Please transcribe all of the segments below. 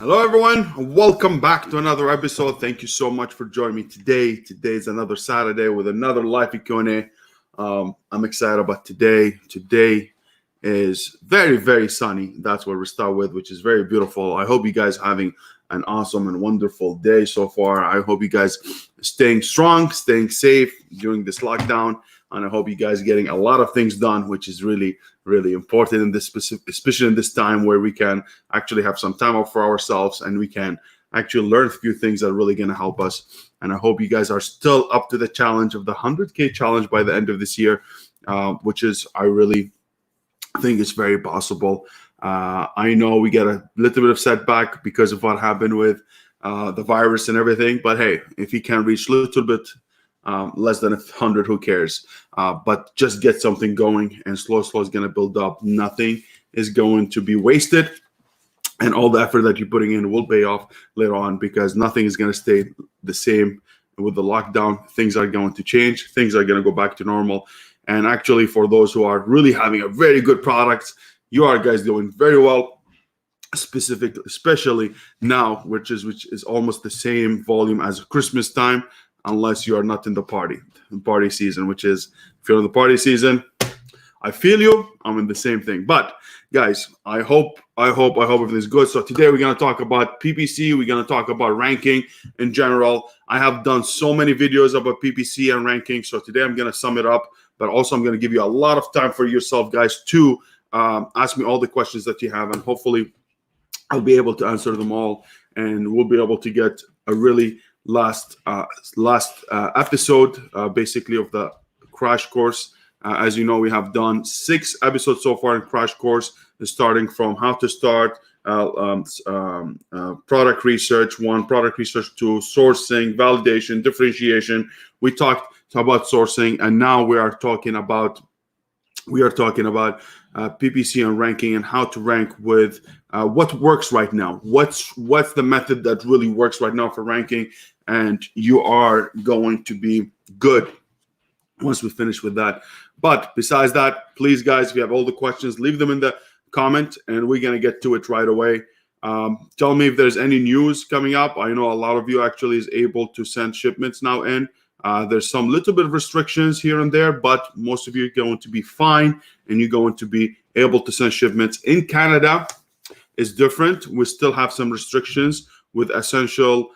Hello, everyone. Welcome back to another episode. Thank you so much for joining me today. Today is another Saturday with another live Q&A. I'm excited about today. Today is very, very sunny. That's what we start with, which is very beautiful. I hope you guys are having an awesome and wonderful day so far. I hope you guys are staying strong, staying safe during this lockdown. And I hope you guys are getting a lot of things done, which is really, really important in this specific, especially in this time where we can actually have some time off for ourselves and we can actually learn a few things that are really going to help us. And I hope you guys are still up to the challenge of the 100K challenge by the end of this year, which is, I really think it's very possible. I know we get a little bit of setback because of what happened with the virus and everything. But hey, if you can reach a little bit less than 100, who cares? But just get something going, and slow is going to build up. Nothing is going to be wasted, and all the effort that you're putting in will pay off later on, because nothing is going to stay the same with the lockdown. Things are going to change. Things are going to go back to normal. And actually, for those who are really having a very good product, you are guys doing very well. Especially now, which is almost the same volume as Christmas time, unless you are not in the party season, which is, if you're in the party season, I feel you. I'm in the same thing. But guys, I hope everything's good. So today we're going to talk about PPC. We're going to talk about ranking in general. I have done so many videos about PPC and ranking. So today I'm going to sum it up, but also I'm going to give you a lot of time for yourself, guys, to ask me all the questions that you have, and hopefully I'll be able to answer them all, and we'll be able to get a really last episode basically of the crash course. As you know, we have done 6 episodes so far in crash course, starting from how to start product research 1, product research 2, sourcing, validation, differentiation. We talked about sourcing, and now we are talking about PPC and ranking, and how to rank with what works right now. What's the method that really works right now for ranking, and you are going to be good once we finish with that. But besides that, please, guys, if you have all the questions, leave them in the comment, and we're going to get to it right away. Tell me if there's any news coming up. I know a lot of you actually is able to send shipments now in. There's some little bit of restrictions here and there, but most of you are going to be fine, and you're going to be able to send shipments. In Canada, it's different. We still have some restrictions with essential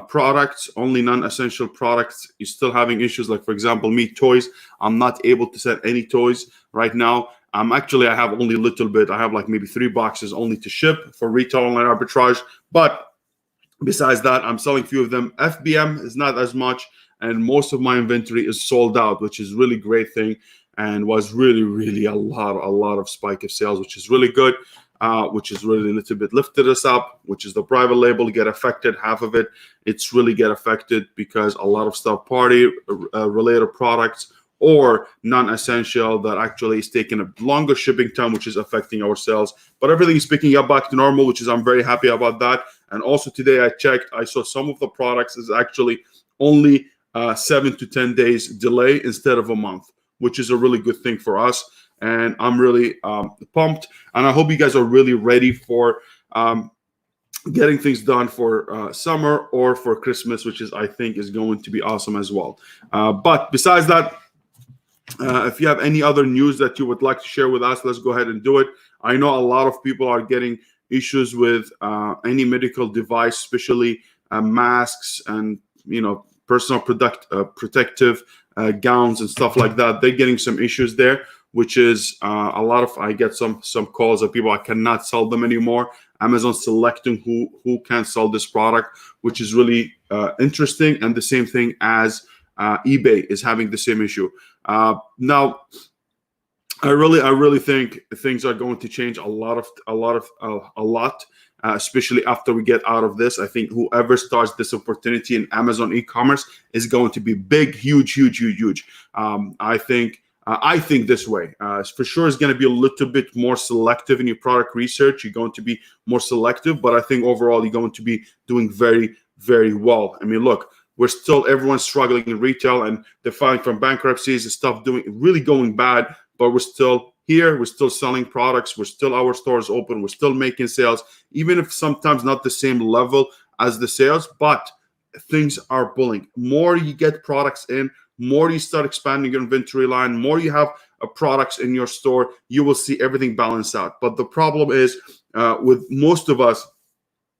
products. Only non-essential products, you're still having issues. Like, for example, me, toys. I'm not able to send any toys right now. I have only a little bit. I have like maybe 3 boxes only to ship for retail online arbitrage. But besides that, I'm selling a few of them. FBM is not as much, and most of my inventory is sold out, which is really great thing, and was really, really a lot of spike of sales, which is really good, which is really a little bit lifted us up, which is the private label get affected. Half of it's really get affected because a lot of stuff, party related products or non-essential, that actually is taking a longer shipping time, which is affecting our sales. But everything is picking up back to normal, which is, I'm very happy about that. And also today I checked, I saw some of the products is actually only 7 to 10 days delay instead of a month, which is a really good thing for us. And I'm really pumped, and I hope you guys are really ready for getting things done for summer or for Christmas, which is, I think, is going to be awesome as well. But besides that, if you have any other news that you would like to share with us, let's go ahead and do it. I know a lot of people are getting issues with any medical device, especially masks and personal protective gowns and stuff like that. They're getting some issues there, which is I get some calls of people, I cannot sell them anymore. Amazon selecting who can sell this product, which is really interesting. And the same thing as eBay is having the same issue. Now, I really think things are going to change a lot, especially after we get out of this. I think whoever starts this opportunity in Amazon e-commerce is going to be big, huge. I think this way. For sure, it's going to be a little bit more selective in your product research. You're going to be more selective, but I think overall you're going to be doing very, very well. I mean, look, everyone's struggling in retail, and they're filing from bankruptcies and stuff, really going bad, but we're still here. We're still selling products. We're still, our stores open. We're still making sales, even if sometimes not the same level as the sales, but things are pulling. More you get products in, more you start expanding your inventory line, more you have products in your store, you will see everything balance out. But the problem is with most of us,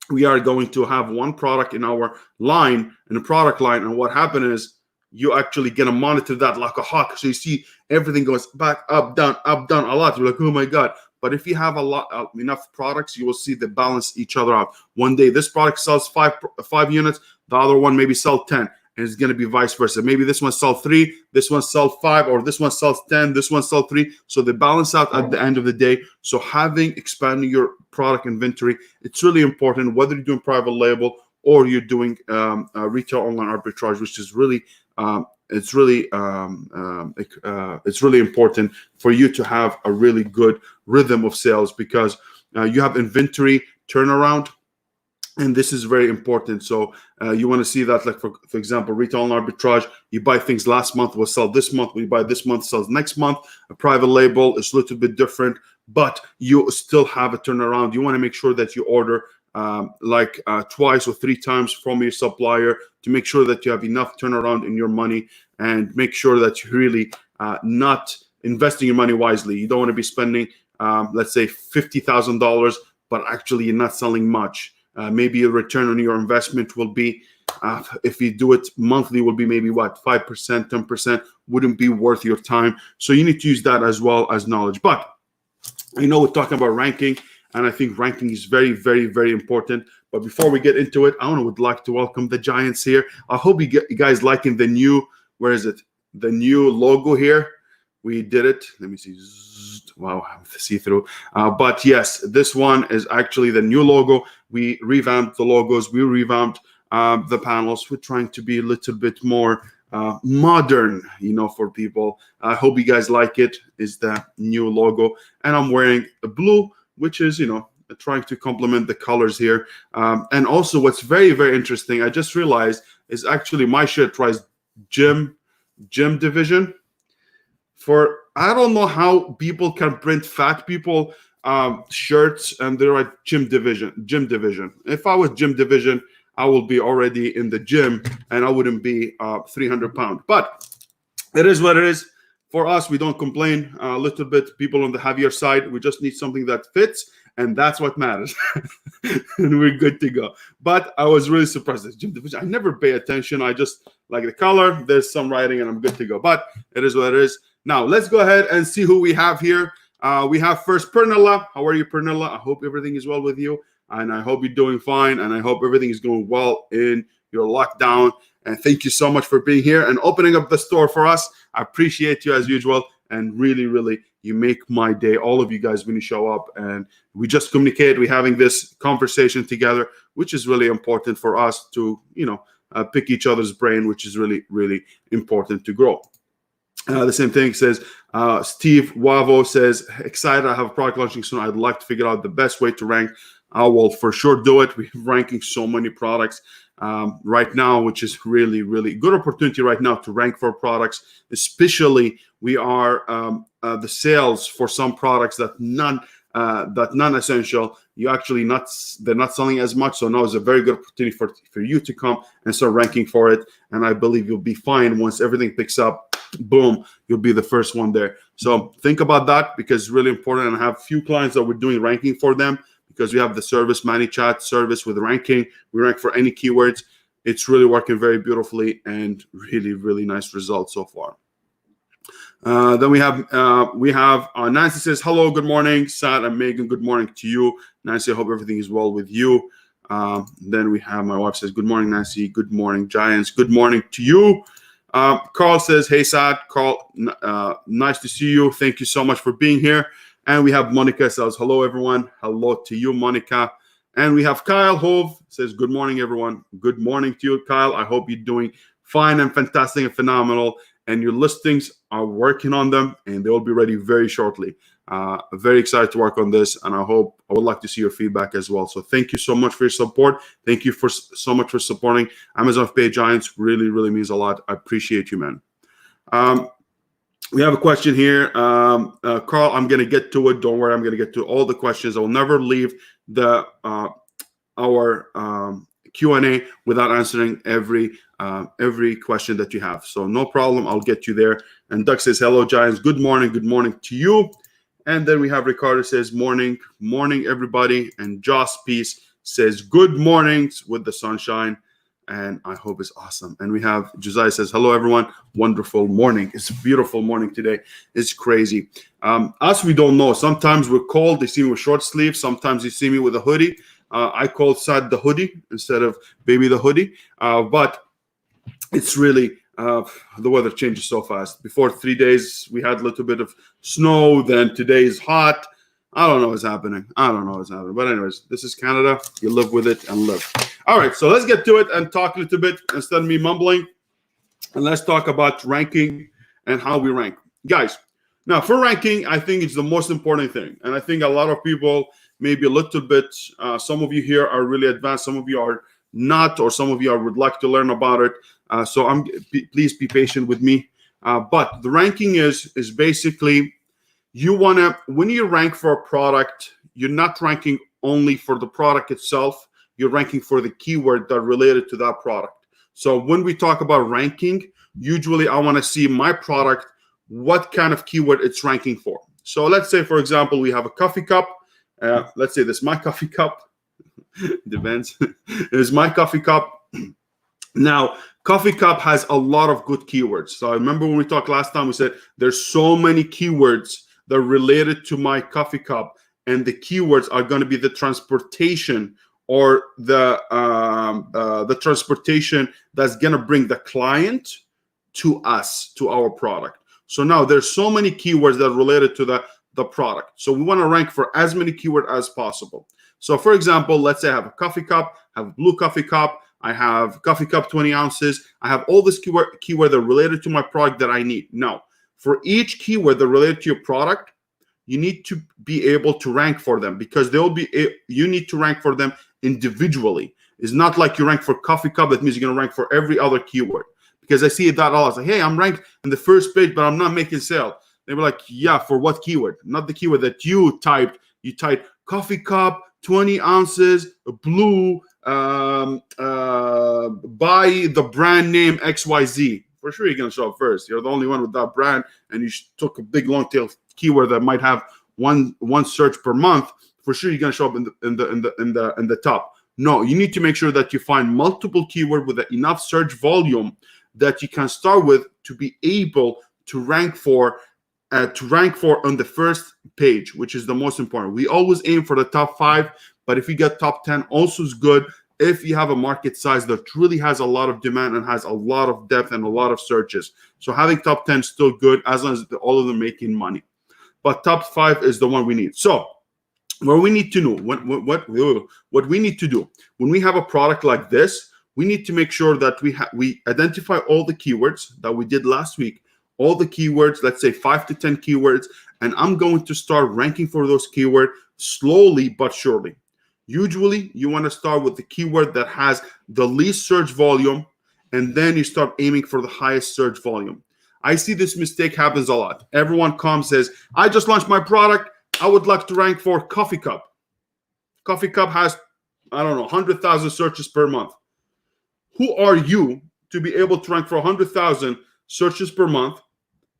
we are going to have one product in our line, in the product line, and what happened is you actually get to monitor that like a hawk. So you see everything goes back, up, down a lot. You're like, oh my God. But if you have enough products, you will see they balance each other out. One day this product sells five units, the other one maybe sell 10. And it's going to be vice versa. Maybe this one sells 3, this one sells 5, or this one sells 10, this one sells 3. So they balance out at the end of the day. So expanding your product inventory, it's really important, whether you're doing private label or you're doing retail online arbitrage, which is really it's really important for you to have a really good rhythm of sales, because you have inventory turnaround. And this is very important. So you want to see that, like for example, retail arbitrage, you buy things last month, will sell this month. We buy this month, sells next month. A private label is a little bit different, but you still have a turnaround. You want to make sure that you order twice or 3 times from your supplier to make sure that you have enough turnaround in your money, and make sure that you're really not investing your money wisely. You don't want to be spending, let's say, $50,000, but actually you're not selling much. Maybe your return on your investment will be, if you do it monthly, will be maybe 5%, 10%, wouldn't be worth your time. So you need to use that as well as knowledge. But I know we're talking about ranking, and I think ranking is very, very, very important. But before we get into it, I would like to welcome the Giants here. I hope you guys liking the new, the new logo here. We did it. Let me see. Wow, see-through. But yes, this one is actually the new logo. We revamped the logos. We revamped the panels. We're trying to be a little bit more modern, for people. I hope you guys like it. Is the new logo, and I'm wearing a blue, which is trying to complement the colors here. And also, what's very, very interesting, I just realized, is actually my shirt tries gym division. For I don't know how people can print fat people shirts and they're like gym division. If I was gym division, I will be already in the gym and I wouldn't be 300 pounds. But it is what it is. For us, we don't complain a little bit. People on the heavier side, we just need something that fits, and that's what matters. And we're good to go. But I was really surprised at gym division. I never pay attention. I just like the color. There's some writing, and I'm good to go. But it is what it is. Now, let's go ahead and see who we have here. We have first Pernilla. How are you, Pernilla? I hope everything is well with you, and I hope you're doing fine, and I hope everything is going well in your lockdown. And thank you so much for being here and opening up the store for us. I appreciate you as usual, and really, really, you make my day, all of you guys, when you show up and we just communicate. We're having this conversation together, which is really important for us to, pick each other's brain, which is really, really important to grow. The same thing says, Steve Wavo says, excited, I have a product launching soon. I'd like to figure out the best way to rank. I will for sure do it. We're ranking so many products right now, which is really, really good opportunity right now to rank for products. Especially we are the sales for some products that non-essential. They're not selling as much. So now is a very good opportunity for you to come and start ranking for it. And I believe you'll be fine once everything picks up. Boom, you'll be the first one there. So think about that, because it's really important. And I have a few clients that we're doing ranking for them, because we have the service, Manychat service with ranking. We rank for any keywords. It's really working very beautifully and really, really nice results so far. Then we have Nancy says, hello, good morning, Sad and Megan. Good morning to you, Nancy. I hope everything is well with you. Then we have my wife says, good morning, Nancy. Good morning, Giants. Good morning to you. Carl says, hey, Sad. Carl, nice to see you. Thank you so much for being here. And we have Monica says, hello, everyone. Hello to you, Monica. And we have Kyle Hove says, good morning, everyone. Good morning to you, Kyle. I hope you're doing fine and fantastic and phenomenal. And your listings are working on them, and they will be ready very shortly. Very excited to work on this, and I would like to see your feedback as well. So thank you so much for your support. Thank you so much for supporting Amazon FBA Giants. Really, really means a lot. I appreciate you, man. We have a question here. Carl, I'm going to get to it. Don't worry. I'm going to get to all the questions. I will never leave the our Q&A without answering every question that you have. So no problem. I'll get you there. And Doug says, hello, Giants. Good morning. Good morning to you. And then we have Ricardo says, morning, everybody. And Joss Peace says, good mornings with the sunshine. And I hope it's awesome. And we have Josiah says, hello, everyone. Wonderful morning. It's a beautiful morning today. It's crazy. Us, we don't know. Sometimes we're cold. They see me with short sleeves. Sometimes you see me with a hoodie. I call Sad the hoodie instead of Baby the hoodie. But it's really, the weather changes so fast. Before 3 days, we had a little bit of snow. Then today is hot. I don't know what's happening. But anyways, this is Canada. You live with it and live. All right, so let's get to it and talk a little bit instead of me mumbling. And let's talk about ranking and how we rank. Guys, now for ranking, I think it's the most important thing. And I think a lot of people, maybe a little bit, some of you here are really advanced. Some of you are not, or some of you would like to learn about it. So please be patient with me. But the ranking is basically, you want to, when you rank for a product, you're not ranking only for the product itself. You're ranking for the keyword that are related to that product. So when we talk about ranking, usually I want to see my product, what kind of keyword it's ranking for. So let's say, for example, we have a coffee cup. Let's say this is my coffee cup. Depends. It is my coffee cup. Now, coffee cup has a lot of good keywords. So I remember when we talked last time, we said there's so many keywords that are related to my coffee cup, and the keywords are going to be the transportation or the transportation that's going to bring the client to us, to our product. So now there's so many keywords that are related to the product. So we want to rank for as many keywords as possible. So for example, let's say I have a coffee cup, I have a blue coffee cup, I have coffee cup 20 ounces. I have all this keyword that are related to my product that I need. Now, for each keyword that related to your product, you need to be able to rank for them, because you need to rank for them individually. It's not like you rank for coffee cup. That means you're going to rank for every other keyword, because I see that all. I was like, hey, I'm ranked in the first page, but I'm not making sale. They were like, yeah, for what keyword? Not the keyword that you typed. You typed coffee cup, 20 ounces, blue, buy the brand name XYZ. For sure, you're going to show up first. You're the only one with that brand, and you took a big long tail keyword that might have one search per month. For sure, you're going to show up in the top. No, you need to make sure that you find multiple keywords with enough search volume that you can start with to be able to rank for on the first page, which is the most important. We always aim for the top 5, but if you get top 10, also is good. If you have a market size that really has a lot of demand and has a lot of depth and a lot of searches. So having top 10 is still good as long as all of them making money. But top 5 is the one we need. So what we need to know, what we need to do when we have a product like this, we need to make sure that we identify all the keywords that we did last week, all the keywords, let's say 5 to 10 keywords, and I'm going to start ranking for those keywords slowly but surely. Usually, you want to start with the keyword that has the least search volume, and then you start aiming for the highest search volume. I see this mistake happens a lot. Everyone comes, says, I just launched my product. I would like to rank for coffee cup. Coffee cup has, 100,000 searches per month. Who are you to be able to rank for 100,000 searches per month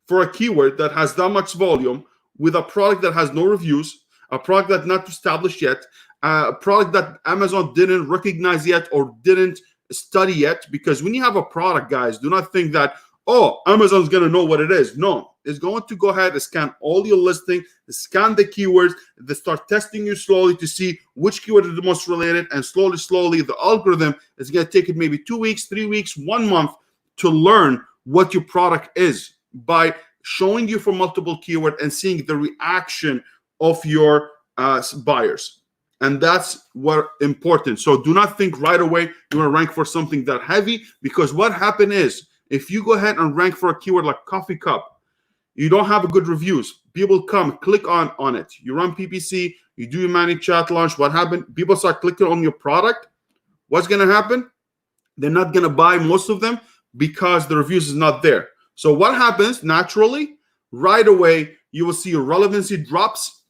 for a keyword that has that much volume with a product that has no reviews, a product that's not established yet, a product that Amazon didn't recognize yet or didn't study yet? Because when you have a product, guys, do not think that, oh, Amazon's going to know what it is. No, it's going to go ahead and scan all your listing, scan the keywords, they start testing you slowly to see which keyword is the most related, and slowly, the algorithm is going to take it maybe 2 weeks, 3 weeks, 1 month to learn what your product is by showing you for multiple keywords and seeing the reaction of your buyers. And that's what important. So do not think right away you want to rank for something that heavy, because what happened is, if you go ahead and rank for a keyword like coffee cup, you don't have a good reviews. People come, click on it. You run PPC, you do your Manychat launch. What happened? People start clicking on your product. What's going to happen? They're not going to buy, most of them, because the reviews is not there. So what happens naturally? right away you will see your relevancy drops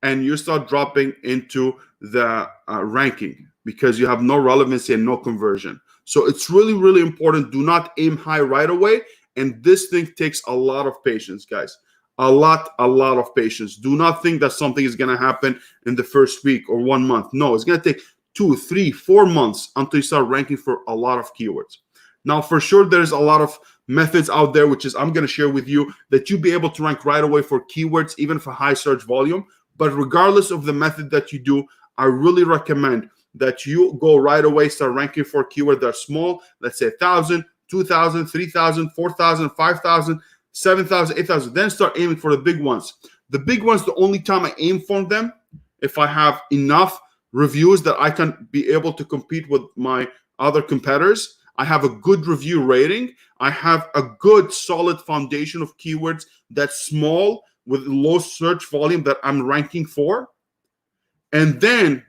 and you start dropping into the ranking because you have no relevancy and no conversion. So it's really, really important. Do not aim high right away. And this thing takes a lot of patience, guys. A lot of patience. Do not think that something is going to happen in the first week or 1 month. No, it's going to take 2, 3, 4 months until you start ranking for a lot of keywords. Now, for sure, there's a lot of methods out there, which is I'm going to share with you, that you'll be able to rank right away for keywords, even for high search volume. But regardless of the method that you do, I really recommend that you go right away, start ranking for keywords that are small. Let's say 1,000, 2,000, 3,000, 4,000, 5,000, 7,000, 8,000. Then start aiming for the big ones. The big ones, the only time I aim for them, if I have enough reviews that I can be able to compete with my other competitors. I have a good review rating. I have a good solid foundation of keywords that's small with low search volume that I'm ranking for. And then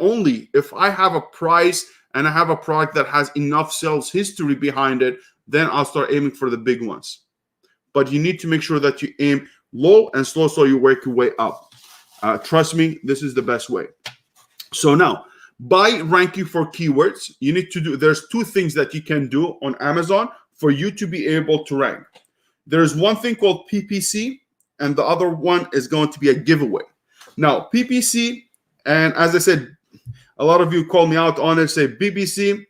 only if I have a price and I have a product that has enough sales history behind it, then I'll start aiming for the big ones. But you need to make sure that you aim low and slow so you work your way up. Trust me, this is the best way. So now, by ranking for keywords, you need to do, there's 2 things that you can do on Amazon for you to be able to rank. There's one thing called PPC, and the other one is going to be a giveaway. Now, PPC, and as I said, a lot of you call me out on it, say BBC.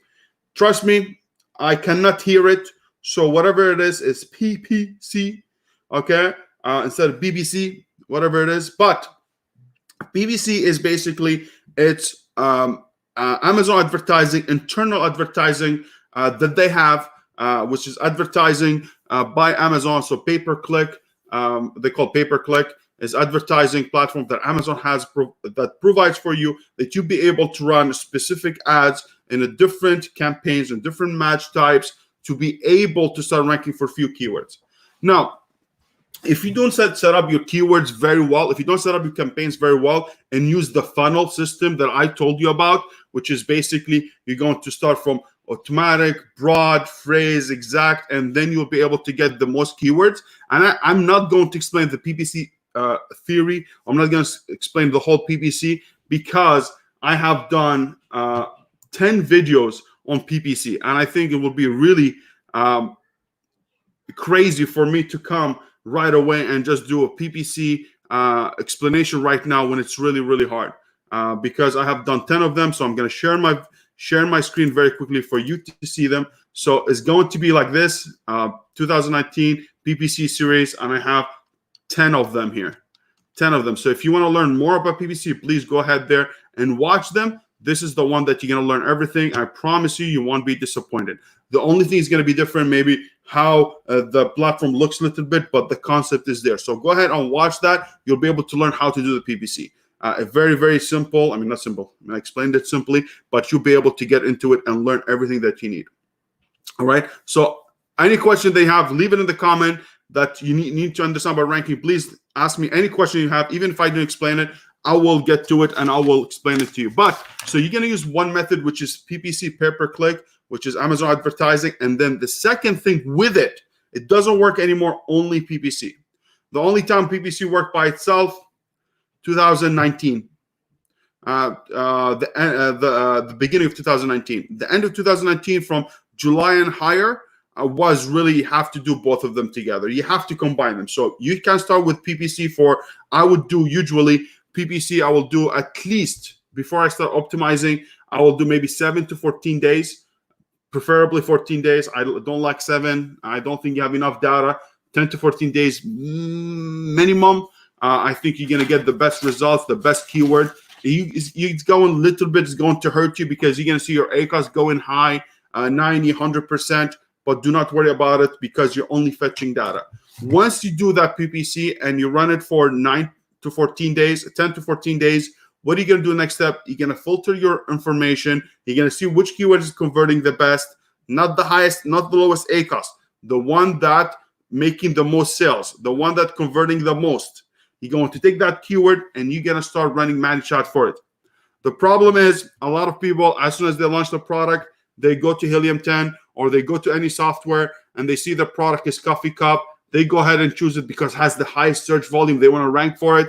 Trust me, I cannot hear it. So whatever it is PPC, okay? Instead of BBC, whatever it is. But PPC is basically, it's Amazon advertising, internal advertising that they have, which is advertising by Amazon. So pay-per-click, they call pay-per-click, is advertising platform that Amazon has that provides for you that you be able to run specific ads in a different campaigns and different match types to be able to start ranking for few keywords. Now, if you don't set up your keywords very well, if you don't set up your campaigns very well and use the funnel system that I told you about, which is basically you're going to start from automatic, broad, phrase, exact, and then you'll be able to get the most keywords. And I'm not going to explain the PPC theory. I'm not going to explain the whole PPC because I have done 10 videos on PPC, and I think it would be really crazy for me to come right away and just do a PPC explanation right now when it's really, really hard because I have done 10 of them. So I'm going to share my screen very quickly for you to see them. So it's going to be like this, 2019 PPC series, and I have 10 of them here, 10 of them. So if you want to learn more about PPC, please go ahead there and watch them. This is the one that you're going to learn everything. I promise you won't be disappointed. The only thing is going to be different, maybe how the platform looks a little bit, but the concept is there. So go ahead and watch that. You'll be able to learn how to do the PPC. Very, very simple. I mean, not simple. I explained it simply, but you'll be able to get into it and learn everything that you need. All right. So any question they have, leave it in the comment that you need to understand about ranking. Please ask me any question you have. Even if I didn't explain it, I will get to it and I will explain it to you. But so you're going to use one method, which is PPC, pay-per-click, which is Amazon advertising. And then the second thing with it, it doesn't work anymore, only PPC. The only time PPC worked by itself, 2019. The beginning of 2019. The end of 2019 from July and higher was really, you have to do both of them together. You have to combine them. So you can start with PPC for, I would do usually PPC, I will do at least, before I start optimizing, I will do maybe 7 to 14 days, preferably 14 days. I don't like 7. I don't think you have enough data. 10 to 14 days minimum. I think you're going to get the best results, the best keyword. It's going a little bit, it's going to hurt you because you're going to see your ACOS going high, 90, 100%. But do not worry about it because you're only fetching data. Once you do that PPC and you run it for 9 to 14 days, 10 to 14 days, what are you going to do next step? You're going to filter your information. You're going to see which keyword is converting the best, not the highest, not the lowest ACOS, the one that making the most sales, the one that converting the most. You're going to take that keyword and you're going to start running Manychat for it. The problem is a lot of people, as soon as they launch the product, they go to Helium 10 or they go to any software and they see the product is coffee cup. they go ahead and choose it because it has the highest search volume. They want to rank for it.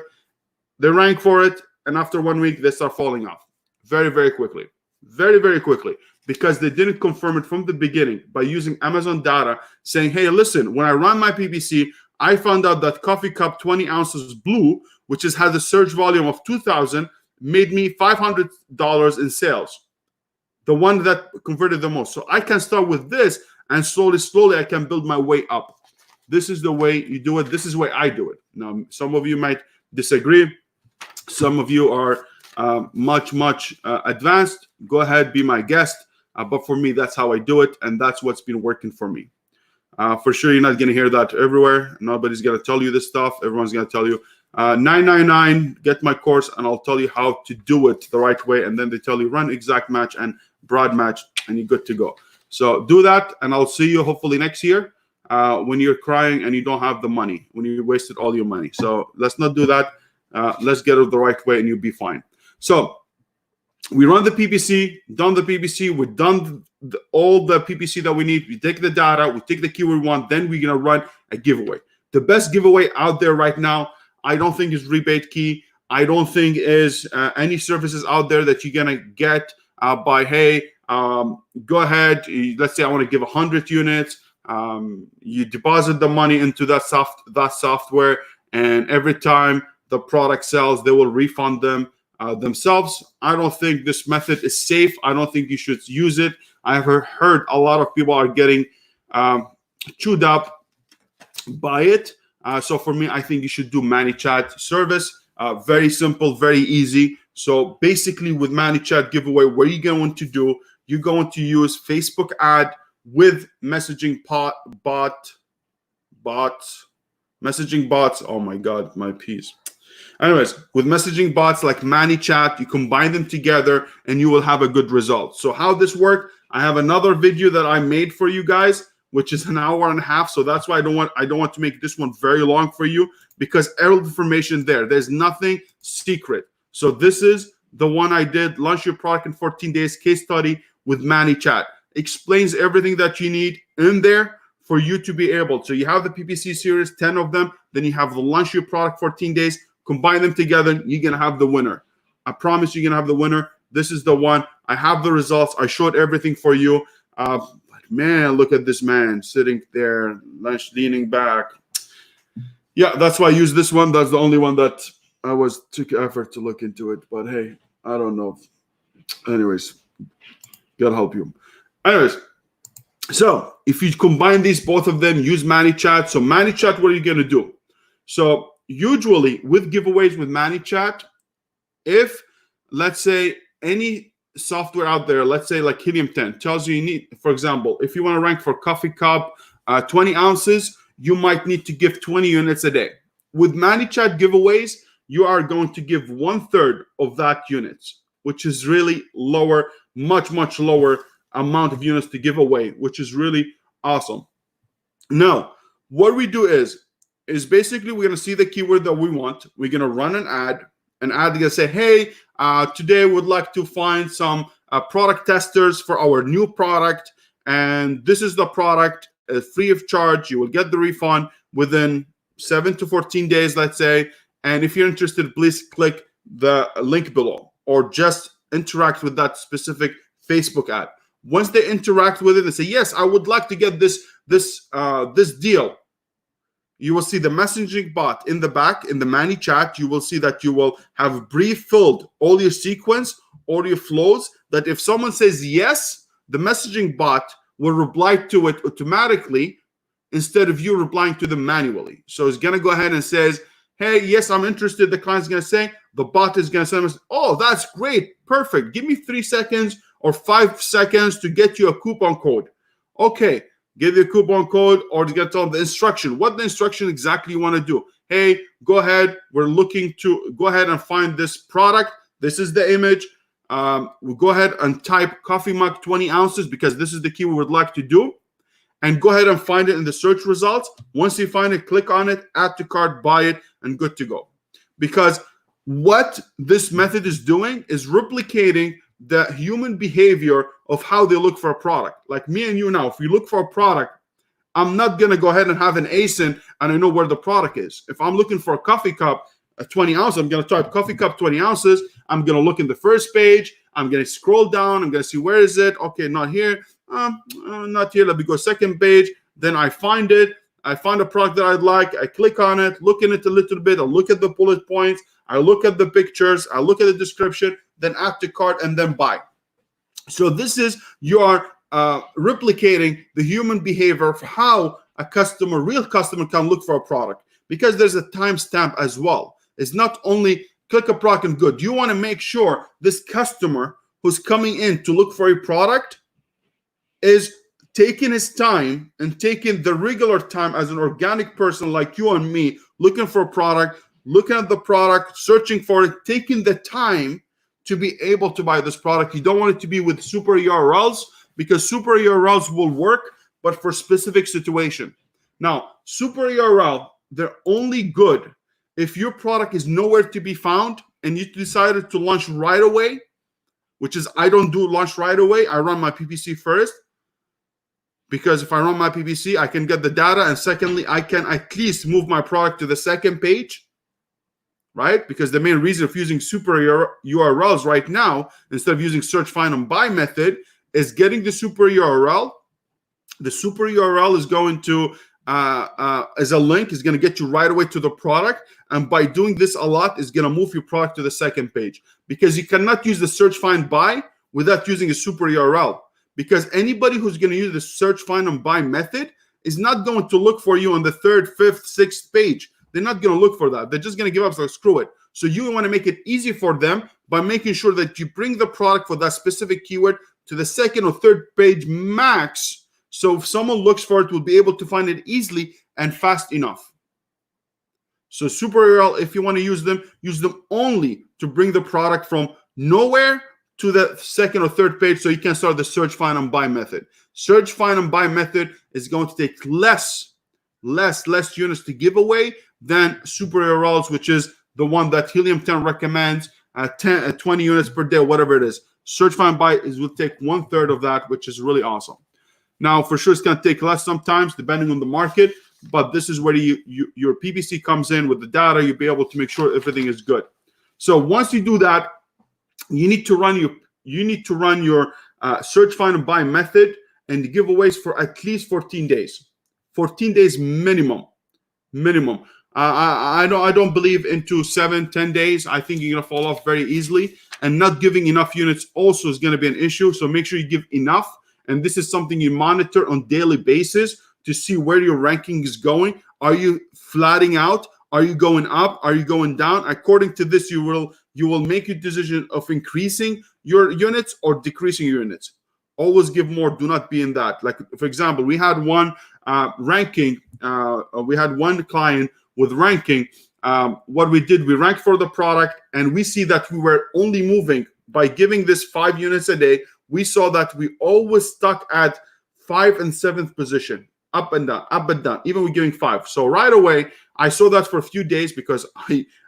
They rank for it, and after 1 week, they start falling off very, very quickly. Very, very quickly, because they didn't confirm it from the beginning by using Amazon data saying, hey, listen, when I ran my PPC, I found out that coffee cup 20 ounces blue, which has a search volume of 2,000, made me $500 in sales. The one that converted the most. So I can start with this, and slowly I can build my way up. This is the way you do it. This is the way I do it. Now, some of you might disagree. Some of you are much advanced. Go ahead, be my guest. But for me, that's how I do it, and that's what's been working for me. For sure, you're not going to hear that everywhere. Nobody's going to tell you this stuff. Everyone's going to tell you, $999, get my course, and I'll tell you how to do it the right way. And then they tell you, run exact match and broad match, and you're good to go. So do that, and I'll see you hopefully next year when you're crying and you don't have the money, when you wasted all your money. So let's not do that. Let's get it the right way, and you'll be fine. So we run the PPC, done the PPC, we've done all the PPC that we need. We take the data, we take the keyword we want, then we're going to run a giveaway. The best giveaway out there right now, I don't think is Rebate Key. I don't think is any services out there that you're going to get by, hey, go ahead. Let's say I want to give 100 units. You deposit the money into that software, and every time the product sells, they will refund them themselves. I don't think this method is safe. I don't think you should use it. I've heard a lot of people are getting chewed up by it. So for me, I think you should do Manychat service. Very simple, very easy. So basically with Manychat giveaway, what are you going to do? You're going to use Facebook ad with messaging messaging bots. Oh my God, my piece. Anyways, with messaging bots like Manychat, you combine them together and you will have a good result. So how this worked, I have another video that I made for you guys, which is an hour and a half. So that's why I don't want to make this one very long for you, because all information there. There's nothing secret. So this is the one I did, launch your product in 14 days case study with Manychat. Explains everything that you need in there for you to be able. So you have the PPC series, 10 of them. Then you have the launch your product 14 days. Combine them together, you're going to have the winner. I promise you're going to have the winner. This is the one. I have the results. I showed everything for you. But man, look at this man sitting there, leaning back. Yeah, that's why I use this one. That's the only one that I took effort to look into it. But hey, I don't know. Anyways, God help you. Anyways, so if you combine these, both of them, use Manychat. So Manychat, what are you going to do? So usually with giveaways with Manychat, if let's say any software out there, let's say like Helium 10 tells you need, for example, if you want to rank for coffee cup 20 ounces, you might need to give 20 units a day. With Manychat giveaways, you are going to give 1/3 of that units, which is really lower, much lower amount of units to give away, which is really awesome. Now, what we do is basically we're going to see the keyword that we want. We're going to run an ad. An ad going to say, hey, today we'd like to find some product testers for our new product. And this is the product, free of charge. You will get the refund within 7 to 14 days, let's say. And if you're interested, please click the link below or just interact with that specific Facebook ad. Once they interact with it and say, yes, I would like to get this deal, you will see the messaging bot in the back in the Manychat. You will see that you will have brief filled all your sequence, all your flows, that if someone says yes, the messaging bot will reply to it automatically instead of you replying to them manually. So it's going to go ahead and says, hey, yes, I'm interested. The client's going to say, the bot is going to send us, oh, that's great. Perfect. Give me 3 seconds or 5 seconds to get you a coupon code. Okay. Give you a coupon code, or to get on the instruction. What the instruction exactly you want to do? Hey, go ahead. We're looking to go ahead and find this product. This is the image. We'll go ahead and type coffee mug 20 ounces because this is the keyword we'd like to do. And go ahead and find it in the search results. Once you find it, click on it, add to cart, buy it, and good to go. Because what this method is doing is replicating the human behavior of how they look for a product. Like me and you now, if we look for a product I'm not going to go ahead and have an ASIN and I know where the product is. If I'm looking for a coffee cup, a 20 ounce, I'm going to type coffee cup 20 ounces. I'm going to look in the first page. I'm going to scroll down. I'm going to see where is it. Okay, not here. Not here. Let me go second page. Then I find it. I find a product that I'd like. I click on it, look in it a little bit. I look at the bullet points. I look at the pictures. I look at the description. Then add to cart and then buy. So this is your replicating the human behavior of how a customer, real customer, can look for a product, because there's a timestamp as well. It's not only click a product and good. You want to make sure this customer who's coming in to look for a product is taking his time and taking the regular time as an organic person like you and me, looking for a product, looking at the product, searching for it, taking the time to be able to buy this product. You don't want it to be with super URLs, because super URLs will work, but for specific situation. Now, super URL, they're only good if your product is nowhere to be found and you decided to launch right away, which is I don't do launch right away. I run my PPC first, because if I run my PPC, I can get the data. And secondly, I can at least move my product to the second page, right? Because the main reason of using super URLs right now, instead of using search, find, and buy method, is getting the super URL. The super URL is going to, as a link, is going to get you right away to the product. And by doing this a lot, is going to move your product to the second page, because you cannot use the search, find, buy without using a super URL. Because anybody who's going to use the search, find, and buy method is not going to look for you on the third, fifth, sixth page. They're not going to look for that. They're just going to give up, so screw it. So you want to make it easy for them by making sure that you bring the product for that specific keyword to the second or third page max. So if someone looks for it, we'll be able to find it easily and fast enough. So super URL, if you want to use them only to bring the product from nowhere to the second or third page, so you can start the search, find, and buy method. Search, find, and buy method is going to take less units to give away than super URLs, which is the one that Helium 10 recommends, 20 units per day, whatever it is. Search, find, buy will take 1/3 of that, which is really awesome. Now, for sure, it's going to take less sometimes, depending on the market, but this is where your PPC comes in with the data. You'll be able to make sure everything is good. So once you do that, you need to run your search, find, and buy method and the giveaways for at least 14 days. 14 days minimum. I don't believe into 7-10 days. I think you're gonna fall off very easily, and not giving enough units also is gonna be an issue. So make sure you give enough, and this is something you monitor on daily basis to see where your ranking is going. Are you flatting out? Are you going up? Are you going down? According to this, you will make a decision of increasing your units or decreasing your units. Always give more. Do not be in that. Like, for example, we had one ranking. We had one client with ranking. What we did, we ranked for the product, and we see that we were only moving by giving this 5 units a day. We saw that we always stuck at 5th and 7th position, up and down, even with giving 5. So right away, I saw that for a few days, because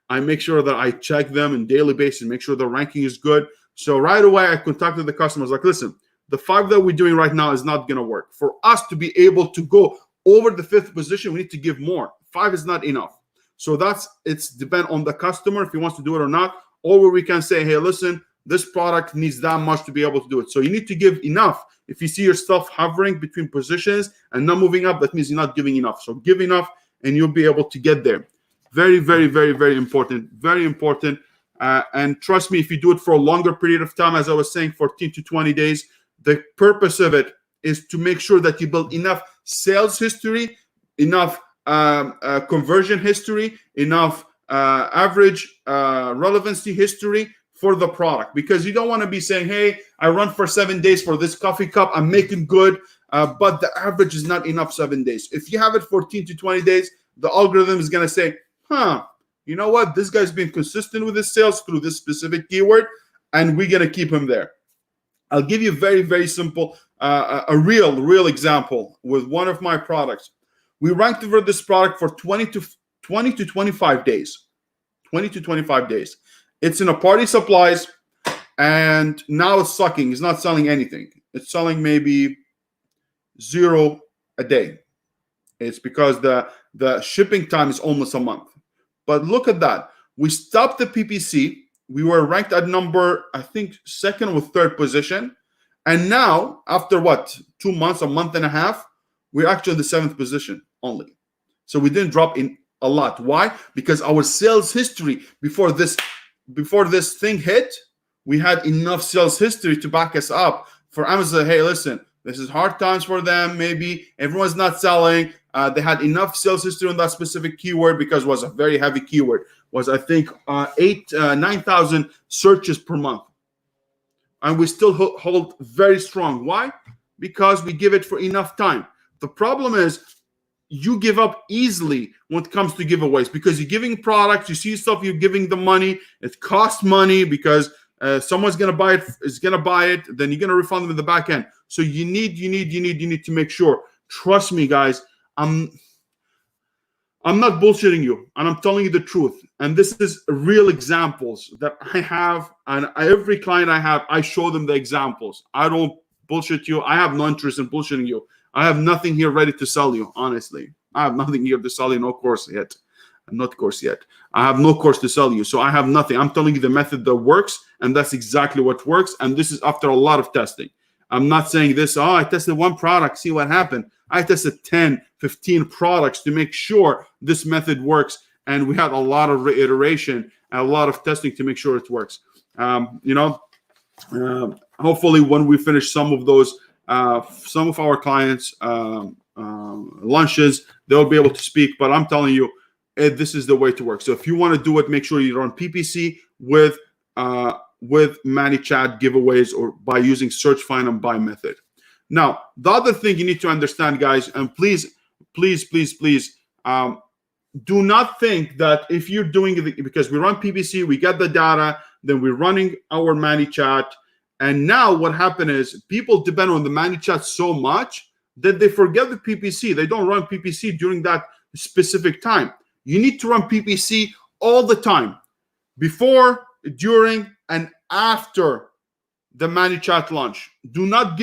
I make sure that I check them on daily basis, make sure the ranking is good. So right away, I contacted the customers like, listen, the 5 that we're doing right now is not going to work. For us to be able to go over the 5th position, we need to give more. 5 is not enough. So it's depend on the customer if he wants to do it or not. Or where we can say, hey, listen, this product needs that much to be able to do it. So you need to give enough. If you see your stuff hovering between positions and not moving up, that means you're not giving enough. So give enough, and you'll be able to get there. Very, very, very, very important. Very important. And trust me, if you do it for a longer period of time, as I was saying, 14 to 20 days, the purpose of it is to make sure that you build enough sales history, enough conversion history, enough average relevancy history for the product. Because you don't want to be saying, hey, I run for 7 days for this coffee cup, I'm making good, but the average is not enough 7 days. If you have it 14 to 20 days, the algorithm is going to say, you know what? This guy's been consistent with his sales through this specific keyword, and we're going to keep him there. I'll give you a very, very simple, a real example with one of my products. We ranked for this product for 20 to 25 days. 20 to 25 days. It's in a party supplies, and now it's sucking. It's not selling anything. It's selling maybe 0 a day. It's because the shipping time is almost a month. But look at that. We stopped the PPC. We were ranked at number, I think, second or third position. And now, after what, 2 months, a month and a half, we're actually in the 7th position only. So we didn't drop in a lot. Why? Because our sales history before this thing hit, we had enough sales history to back us up for Amazon. Hey, listen, this is hard times for them. Maybe everyone's not selling. They had enough sales history on that specific keyword because it was a very heavy keyword. Was, I think, 9,000 searches per month. And we still hold very strong. Why? Because we give it for enough time. The problem is you give up easily when it comes to giveaways because you're giving products, you see stuff, you're giving the money. It costs money because someone's gonna buy it, then you're gonna refund them in the back end. So you need to make sure. Trust me, guys. I'm not bullshitting you, and I'm telling you the truth. And this is real examples that I have, and every client I have, I show them the examples. I don't bullshit you. I have no interest in bullshitting you. I have nothing here ready to sell you, honestly. I have nothing here to sell you, no course yet. Not course yet. I have no course to sell you, so I have nothing. I'm telling you the method that works, and that's exactly what works, and this is after a lot of testing. I'm not saying this, oh, I tested one product, see what happened. I tested 10, 15 products to make sure this method works, and we had a lot of reiteration and a lot of testing to make sure it works. Hopefully when we finish some of those, some of our clients' lunches, they'll be able to speak, but I'm telling you, this is the way to work. So if you want to do it, make sure you run PPC with Manychat giveaways or by using search, find, and buy method. Now, the other thing you need to understand, guys, and please, do not think that if you're doing it, because we run PPC, we get the data, then we're running our Manychat, and now what happened is people depend on the Manychat so much that they forget the PPC. They don't run PPC during that specific time. You need to run PPC all the time, before, during, and after the Manychat launch. Do not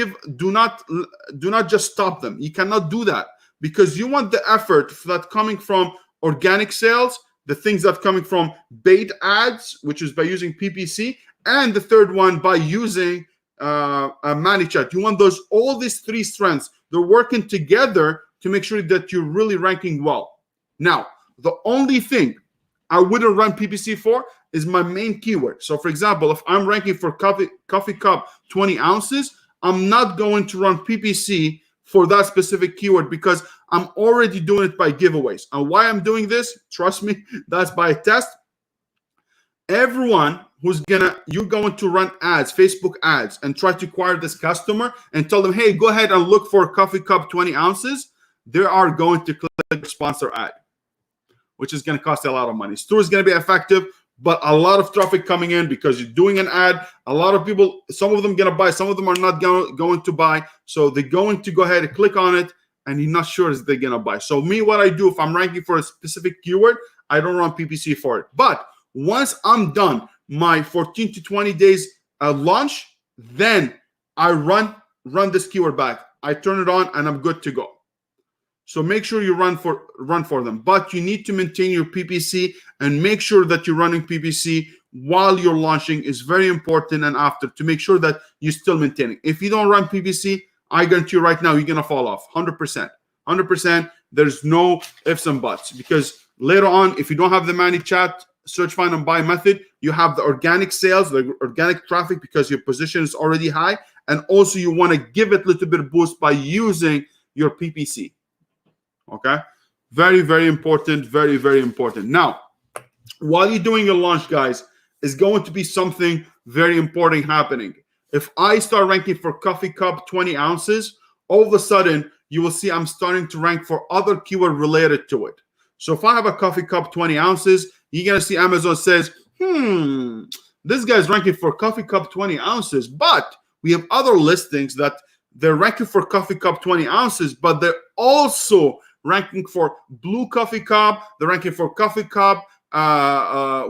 just stop them. You cannot do that because you want the effort that coming from organic sales, the things that coming from paid ads, which is by using PPC, and the third one by using Manychat. You want all these three strengths. They're working together to make sure that you're really ranking well. Now, the only thing I wouldn't run PPC for is my main keyword. So for example, if I'm ranking for coffee cup 20 ounces, I'm not going to run PPC for that specific keyword because I'm already doing it by giveaways. And why I'm doing this, trust me, that's by a test. Everyone you're going to run ads, Facebook ads, and try to acquire this customer and tell them, hey, go ahead and look for coffee cup 20 ounces. They are going to click sponsor ad, which is going to cost a lot of money. Store is going to be effective, but a lot of traffic coming in because you're doing an ad. A lot of people, some of them going to buy, some of them are not going to buy. So they're going to go ahead and click on it, and you're not sure if they're going to buy. So me, what I do, if I'm ranking for a specific keyword, I don't run PPC for it. But once I'm done my 14 to 20 days launch, then I run this keyword back. I turn it on, and I'm good to go. So make sure you run for them, but you need to maintain your PPC and make sure that you're running PPC while you're launching is very important, and after, to make sure that you're still maintaining. If you don't run PPC, I guarantee you right now you're gonna fall off 100%. There's no ifs and buts, because later on, if you don't have the Manychat search, find, and buy method, you have the organic sales, the organic traffic, because your position is already high, and also you want to give it a little bit of boost by using your PPC. Okay, very, very important, very, very important. Now, while you're doing your launch, guys, is going to be something very important happening. If I start ranking for coffee cup 20 ounces, all of a sudden you will see I'm starting to rank for other keyword related to it. So if I have a coffee cup 20 ounces, you're gonna see Amazon says, this guy's ranking for coffee cup 20 ounces, but we have other listings that they're ranking for coffee cup 20 ounces, but they're also ranking for blue coffee cup, they're ranking for coffee cup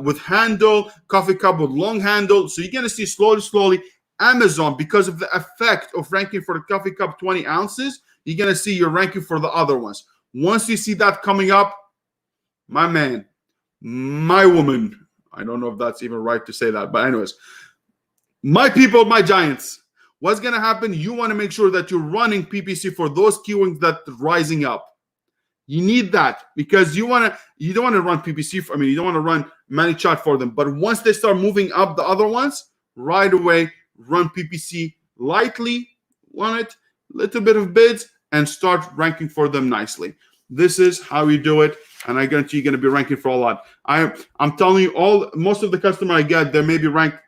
with handle, coffee cup with long handle. So you're going to see slowly Amazon, because of the effect of ranking for the coffee cup 20 ounces, you're going to see your ranking for the other ones. Once you see that coming up, my man, my woman, I don't know if that's even right to say that, but anyways, my people, my giants, what's going to happen? You want to make sure that you're running PPC for those keywords that are rising up. You need that because you don't want to run PPC for, you don't want to run Manychat for them. But once they start moving up the other ones, right away, run PPC lightly, run it, little bit of bids, and start ranking for them nicely. This is how you do it, and I guarantee you're going to be ranking for a lot. I'm telling you, most of the customer I get, they may be ranked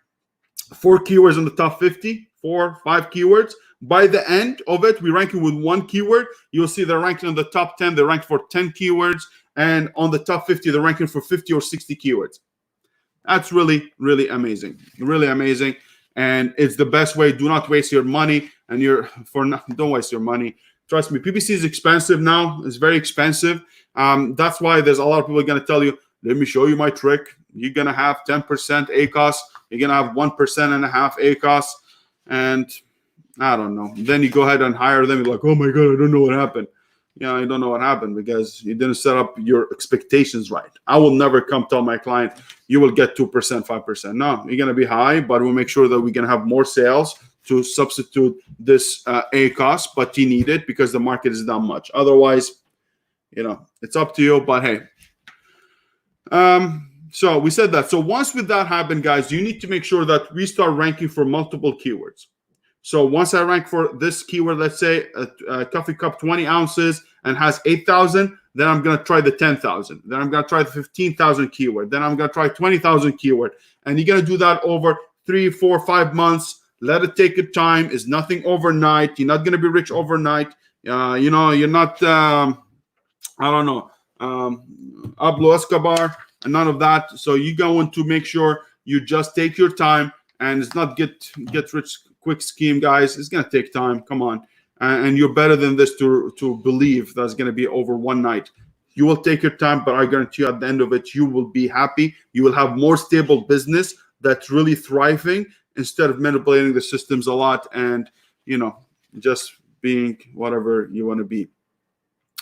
4 keywords in the top 50, 4, 5 keywords. By the end of it, we're ranking with 1 keyword. You'll see they're ranking in the top 10. They're ranked for 10 keywords. And on the top 50, they're ranking for 50 or 60 keywords. That's really, really amazing. Really amazing. And it's the best way. Do not waste your money. And don't waste your money. Trust me, PPC is expensive now. It's very expensive. That's why there's a lot of people going to tell you, let me show you my trick. You're going to have 10% ACOS. You're going to have 1.5% ACOS. And I don't know. Then you go ahead and hire them. You're like, oh my God, I don't know what happened. Yeah, I don't know what happened because you didn't set up your expectations right. I will never come tell my client, you will get 2%, 5%. No, you're going to be high, but we'll make sure that we can have more sales to substitute this ACOS, but you need it because the market is that much. Otherwise, it's up to you, but hey. So we said that. So once with that happen, guys, you need to make sure that we start ranking for multiple keywords. So once I rank for this keyword, let's say a coffee cup 20 ounces and has 8,000, then I'm going to try the 10,000. Then I'm going to try the 15,000 keyword. Then I'm going to try 20,000 keyword. And you're going to do that over 3, 4, 5 months. Let it take your time. It's nothing overnight. You're not going to be rich overnight. You're not, Pablo Escobar and none of that. So you're going to make sure you just take your time, and it's not get rich quick scheme, guys. It's going to take time. Come on. And you're better than this to believe that's going to be over one night. You will take your time, but I guarantee you at the end of it, you will be happy. You will have more stable business that's really thriving instead of manipulating the systems a lot and, just being whatever you want to be.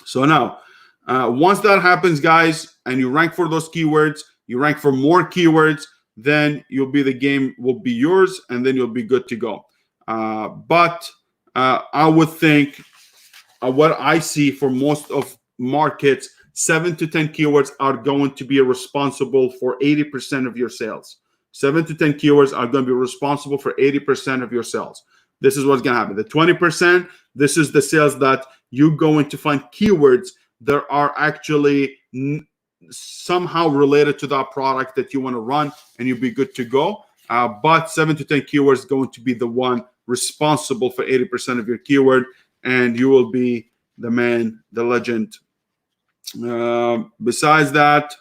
So now, once that happens, guys, and you rank for those keywords, you rank for more keywords, then the game will be yours, and then you'll be good to go. But I would think what I see for most of markets, 7 to 10 keywords are going to be responsible for 80% of your sales. 7 to 10 keywords are going to be responsible for 80% of your sales. This is what's going to happen. The 20%, this is the sales that you're going to find keywords that are actually somehow related to that product that you want to run, and you'll be good to go. But 7 to 10 keywords is going to be the one responsible for 80% of your keyword, and you will be the man, the legend. Besides that,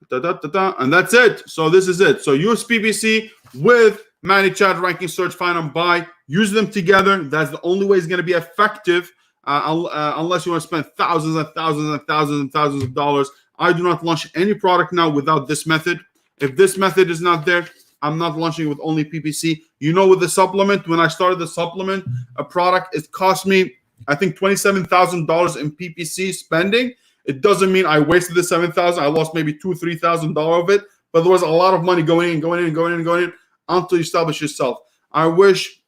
and that's it. So this is it. So use PPC with Manychat, ranking, search, find, and buy. Use them together. That's the only way it's going to be effective. Unless you want to spend thousands and thousands and thousands and thousands of dollars. I do not launch any product now without this method. If this method is not there, I'm not launching with only PPC. With the supplement, when I started the supplement, a product, it cost me, I think, $27,000 in PPC spending. It doesn't mean I wasted the $7,000. I lost maybe $2,000, $3,000 of it, but there was a lot of money going in until you establish yourself. I wish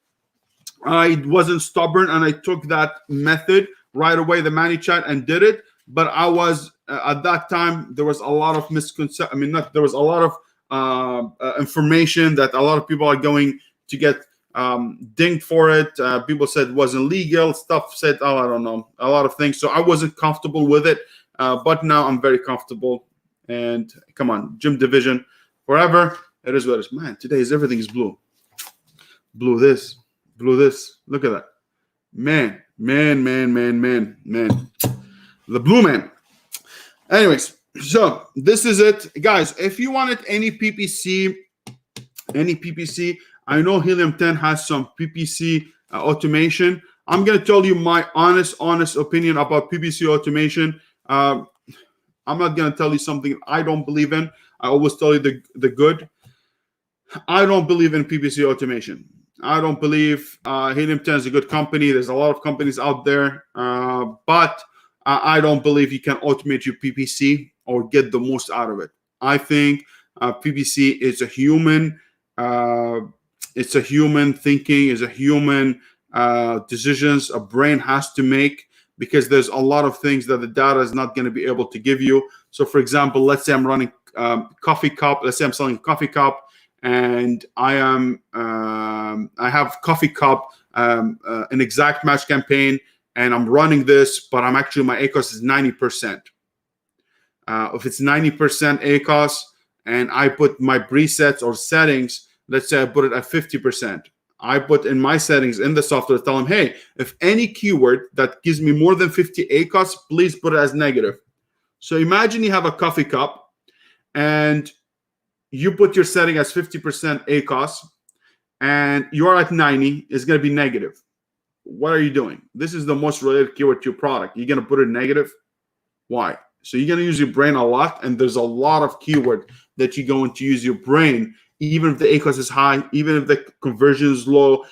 I wasn't stubborn and I took that method right away, the Manychat, and did it. But I was at that time, there was a lot of misconception. There was a lot of information that a lot of people are going to get dinged for it. People said it wasn't legal. Stuff said, I don't know, a lot of things. So I wasn't comfortable with it. But now I'm very comfortable. And come on, gym division forever. It is what it is. Man, everything is blue. Blue this. Look at that. Man. The blue man. Anyways, so this is it. Guys, if you wanted any PPC, I know Helium 10 has some PPC automation. I'm going to tell you my honest opinion about PPC automation. I'm not going to tell you something I don't believe in. I always tell you the good. I don't believe in PPC automation. I don't believe Helium 10 is a good company. There's a lot of companies out there. But I don't believe you can automate your PPC or get the most out of it. I think PPC is a human. It's a human thinking. Is a human decisions a brain has to make, because there's a lot of things that the data is not going to be able to give you. So, for example, let's say I'm running coffee cup. Let's say I'm selling a coffee cup, and I have coffee cup an exact match campaign, and I'm running this, but I'm actually, my ACOS is 90%. If it's 90% ACOS and I put my presets or settings, let's say I put it at 50%. I put in my settings in the software, tell them, hey, if any keyword that gives me more than 50 ACOS, please put it as negative. So imagine you have a coffee cup and you put your setting as 50% ACOS and you're at 90, it's going to be negative. What are you doing? This is the most related keyword to your product. You're going to put it negative. Why? So you're going to use your brain a lot, and there's a lot of keyword that you're going to use your brain, even if the ACOS is high, even if the conversion is low.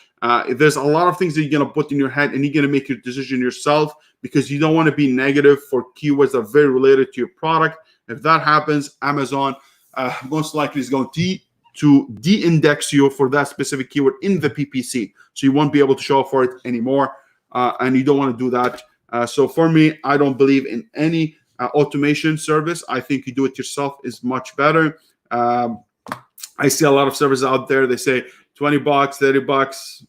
There's a lot of things that you're going to put in your head, and you're going to make your decision yourself, because you don't want to be negative for keywords that are very related to your product. If that happens, Amazon most likely is going to de-index you for that specific keyword in the PPC. So you won't be able to show up for it anymore, and you don't want to do that. So for me, I don't believe in any automation service. I think you do it yourself is much better. I see a lot of services out there. They say $20, $30.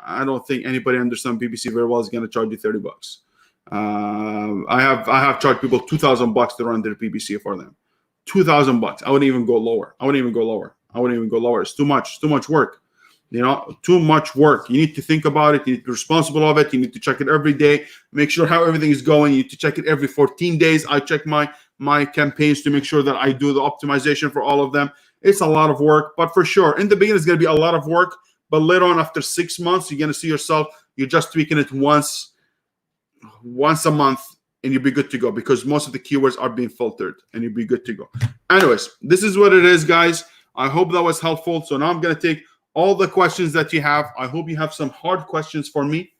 I don't think anybody understands PPC very well is going to charge you $30. I have charged people $2,000 to run their PPC for them. $2,000. I wouldn't even go lower. It's too much work. Too much work. You need to think about it. You need to be responsible of it. You need to check it every day. Make sure how everything is going. You need to check it every 14 days. I check my campaigns to make sure that I do the optimization for all of them. It's a lot of work, but for sure, in the beginning, it's going to be a lot of work. But later on, after 6 months, you're going to see yourself. You're just tweaking it once a month, and you'll be good to go, because most of the keywords are being filtered, and you'll be good to go. Anyways, this is what it is, guys. I hope that was helpful. So now I'm going to take all the questions that you have. I hope you have some hard questions for me,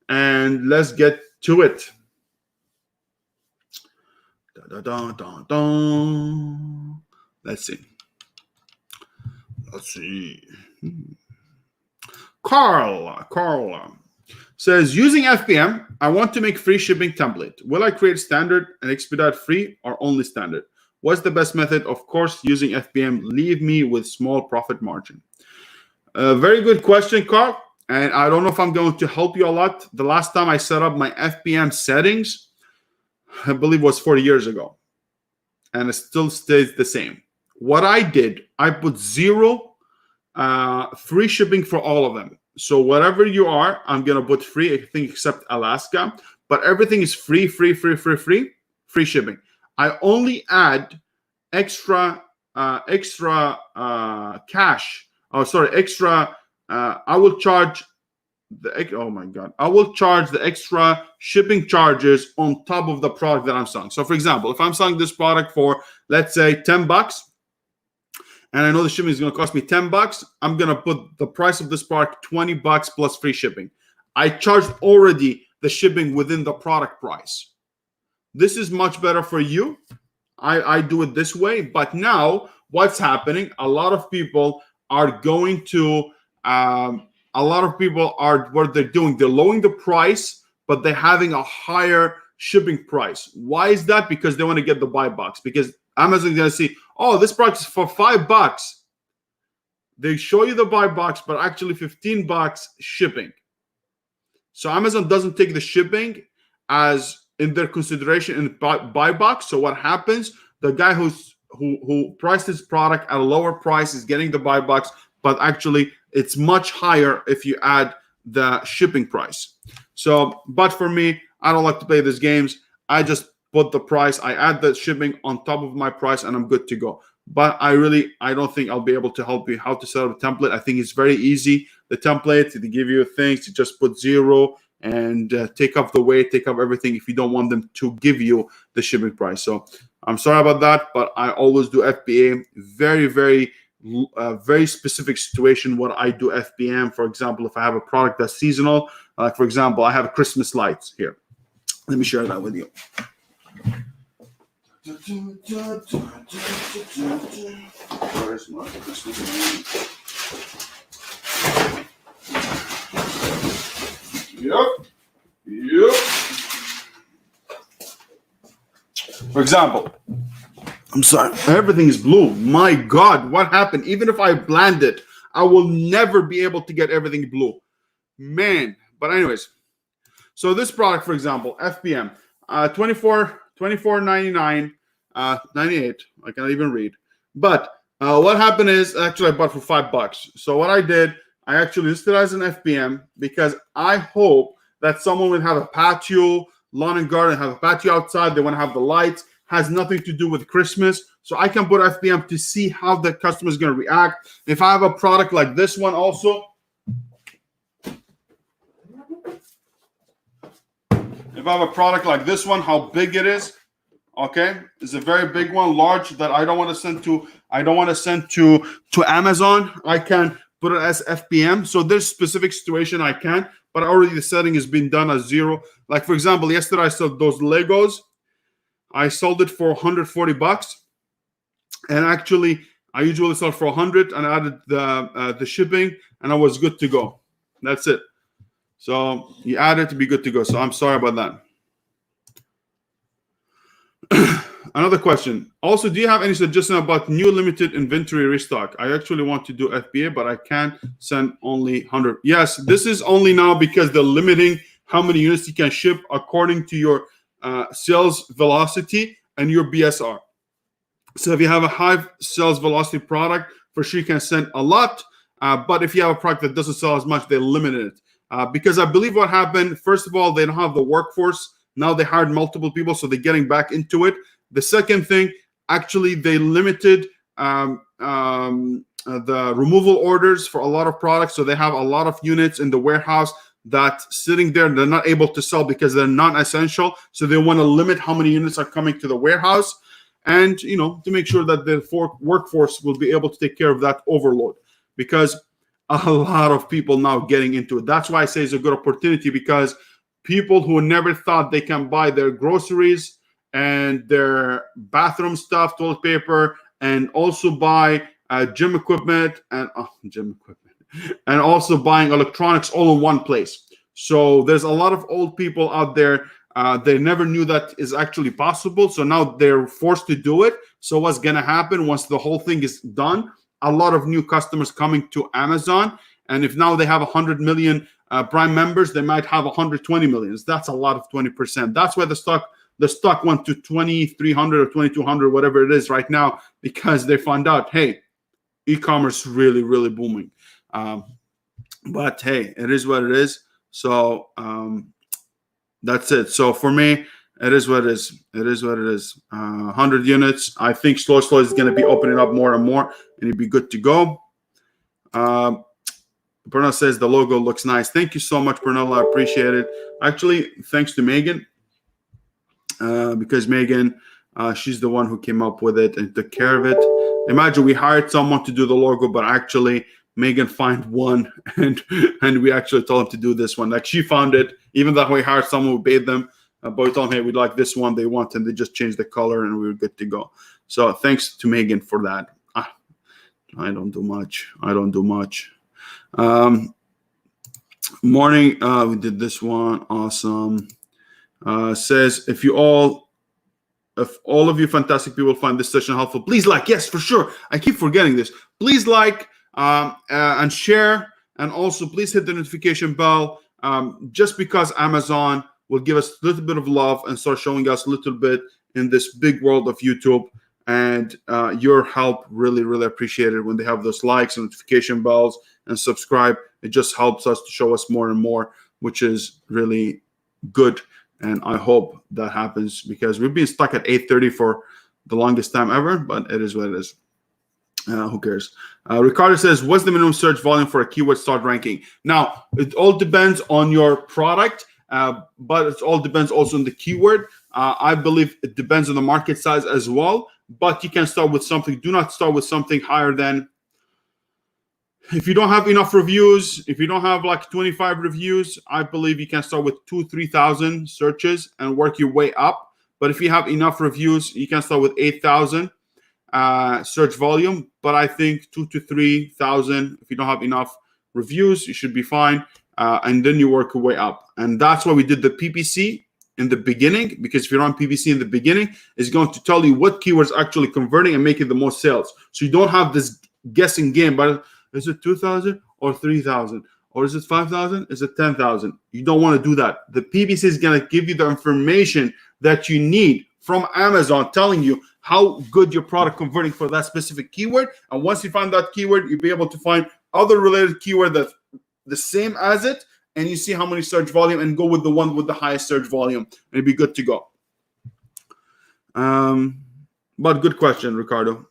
and let's get to it. Let's see. Carl says, using FBM, I want to make free shipping template. Will I create standard and expedite free, or only standard? What's the best method? Of course, using FBM. Leave me with small profit margin. Very good question, Carl. And I don't know if I'm going to help you a lot. The last time I set up my FBM settings, I believe was 4 years ago. And it still stays the same. What I did, I put 0 free shipping for all of them. So whatever you are, I'm going to put free, I think, except Alaska. But everything is free shipping. I only add extra cash. Oh, sorry, extra. I will charge I will charge the extra shipping charges on top of the product that I'm selling. So, for example, if I'm selling this product for, let's say, $10, and I know the shipping is going to cost me $10, I'm going to put the price of this product $20 plus free shipping. I charged already the shipping within the product price. This is much better for you. I do it this way. But now what's happening? A lot of people are going to, what they're doing, they're lowering the price, but they're having a higher shipping price. Why is that? Because they want to get the buy box. Because Amazon is going to see, oh, this product is for $5. They show you the buy box, but actually $15 shipping. So Amazon doesn't take the shipping as in their consideration in buy box. So what happens? The guy who priced his product at a lower price is getting the buy box, but actually it's much higher if you add the shipping price. So, but for me, I don't like to play these games. I just put the price, I add the shipping on top of my price, and I'm good to go. But I don't think I'll be able to help you how to set up a template. I think it's very easy. The template, they give you things, you just put 0 and take up the weight, take up everything if you don't want them to give you the shipping price. So I'm sorry about that, but I always do FBA. Very, very, very specific situation what I do FBM. For example, if I have a product that's seasonal, like for example, I have Christmas lights here. Let me share that with you. Where's my Christmas tree? Yep. For example, I'm sorry, everything is blue. My God, what happened? Even if I blend it, I will never be able to get everything blue. Man. But anyways, so this product, for example, FBM, $24.99, 98. I can't even read. But what happened is, actually, I bought for $5. So what I did, I actually listed as an FBM because I hope that someone will have a patio, lawn and garden, have a patio outside. They want to have the lights. Has nothing to do with Christmas. So I can put FBM to see how the customer is going to react. If I have a product like this one also, if I have a product like this one, how big it is, okay, it's a very big one, large, that I don't want to send to Amazon. I can put it as FBM. So there's specific situation I can, but already the setting has been done as 0. Like for example, yesterday I sold those Legos. I sold it for $140, and actually I usually sell for $100, and I added the shipping, and I was good to go. That's it. So you add it to be good to go. So I'm sorry about that. Another question. Also, do you have any suggestion about new limited inventory restock? I actually want to do FBA, but I can't send only 100. Yes, this is only now because they're limiting how many units you can ship according to your sales velocity and your BSR. So if you have a high sales velocity product, for sure you can send a lot. But if you have a product that doesn't sell as much, they limit it. Because I believe what happened, first of all, they don't have the workforce. Now they hired multiple people, so they're getting back into it. The second thing, actually, they limited the removal orders for a lot of products. So they have a lot of units in the warehouse that sitting there, they're not able to sell because they're non-essential. So they want to limit how many units are coming to the warehouse, and to make sure that the workforce will be able to take care of that overload, because a lot of people now getting into it. That's why I say it's a good opportunity, because people who never thought they can buy their groceries and their bathroom stuff, toilet paper, and also buy gym equipment and also buying electronics all in one place. So there's a lot of old people out there. They never knew that is actually possible. So now they're forced to do it. So what's going to happen once the whole thing is done? A lot of new customers coming to Amazon. And if now they have 100 million Prime members, they might have 120 million. That's a lot of 20%. That's why the stock went to 2,300 or 2,200, whatever it is right now, because they found out, hey, e-commerce really, really booming. But hey, it is what it is. So that's it. So for me, it is what it is. It is what it is. 100 units. I think slow is going to be opening up more and more, and it'd be good to go. Pernell says the logo looks nice. Thank you so much, Pernell. I appreciate it. Actually, thanks to Megan, because Megan, she's the one who came up with it and took care of it. Imagine we hired someone to do the logo, but actually Megan found one, and we actually told him to do this one. Like, she found it, even though we hired someone who paid them, but we told them, hey, we'd like this one they want, and they just changed the color, and we were good to go. So thanks to Megan for that. I don't do much. Morning, we did this one. Awesome. Says, if all of you fantastic people find this session helpful, please like. Yes, for sure. I keep forgetting this. Please like and share, and also please hit the notification bell, just because Amazon will give us a little bit of love and start showing us a little bit in this big world of YouTube. And your help, really, really appreciated when they have those likes and notification bells and subscribe. It just helps us to show us more and more, which is really good. And I hope that happens, because we've been stuck at 8:30 for the longest time ever, but it is what it is. Who cares? Ricardo says, what's the minimum search volume for a keyword start ranking? Now, it all depends on your product, but it all depends also on the keyword. I believe it depends on the market size as well, but you can start with something. Do not start with something higher than If you don't have enough reviews, if you don't have like 25 reviews, I believe you can start with 2,000-3,000 searches and work your way up. But if you have enough reviews, you can start with 8,000 search volume. But I think 2,000 to 3,000, if you don't have enough reviews, you should be fine. And then you work your way up. And that's why we did the PPC in the beginning, because if you run PPC in the beginning, it's going to tell you what keywords actually converting and making the most sales. So you don't have this guessing game, but is it 2,000 or 3,000? Or is it 5,000? Is it 10,000? You don't want to do that. The PPC is going to give you the information that you need from Amazon, telling you how good your product converting for that specific keyword. And once you find that keyword, you'll be able to find other related keyword that's the same as it, and you see how many search volume and go with the one with the highest search volume, and it'll be good to go. But good question, Ricardo.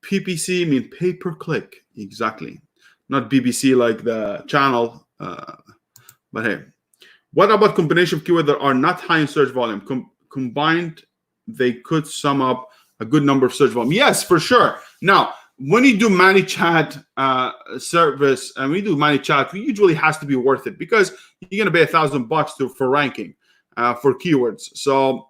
PPC mean pay per click. Exactly. Not BBC like the channel. But hey, what about combination of keywords that are not high in search volume? Combined, they could sum up a good number of search volume. Yes, for sure. Now, when you do Manychat service, and we do Manychat, it usually has to be worth it, because you're going to pay $1,000 for ranking for keywords. So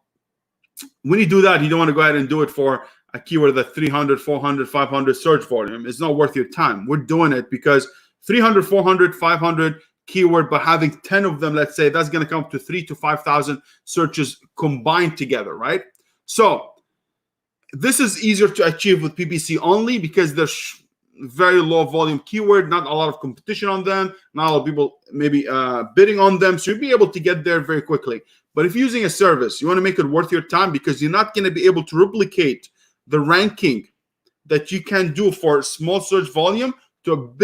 when you do that, you don't want to go ahead and do it for a keyword that 300, 400, 500 search volume. It's not worth your time. We're doing it because 300, 400, 500 keyword, but having 10 of them, let's say, that's going to come to 3,000 to 5,000 searches combined together, right? So this is easier to achieve with PPC only, because there's very low volume keyword, not a lot of competition on them, not a lot of people maybe bidding on them, so you'll be able to get there very quickly. But if you're using a service, you want to make it worth your time, because you're not going to be able to replicate the ranking that you can do for small search volume to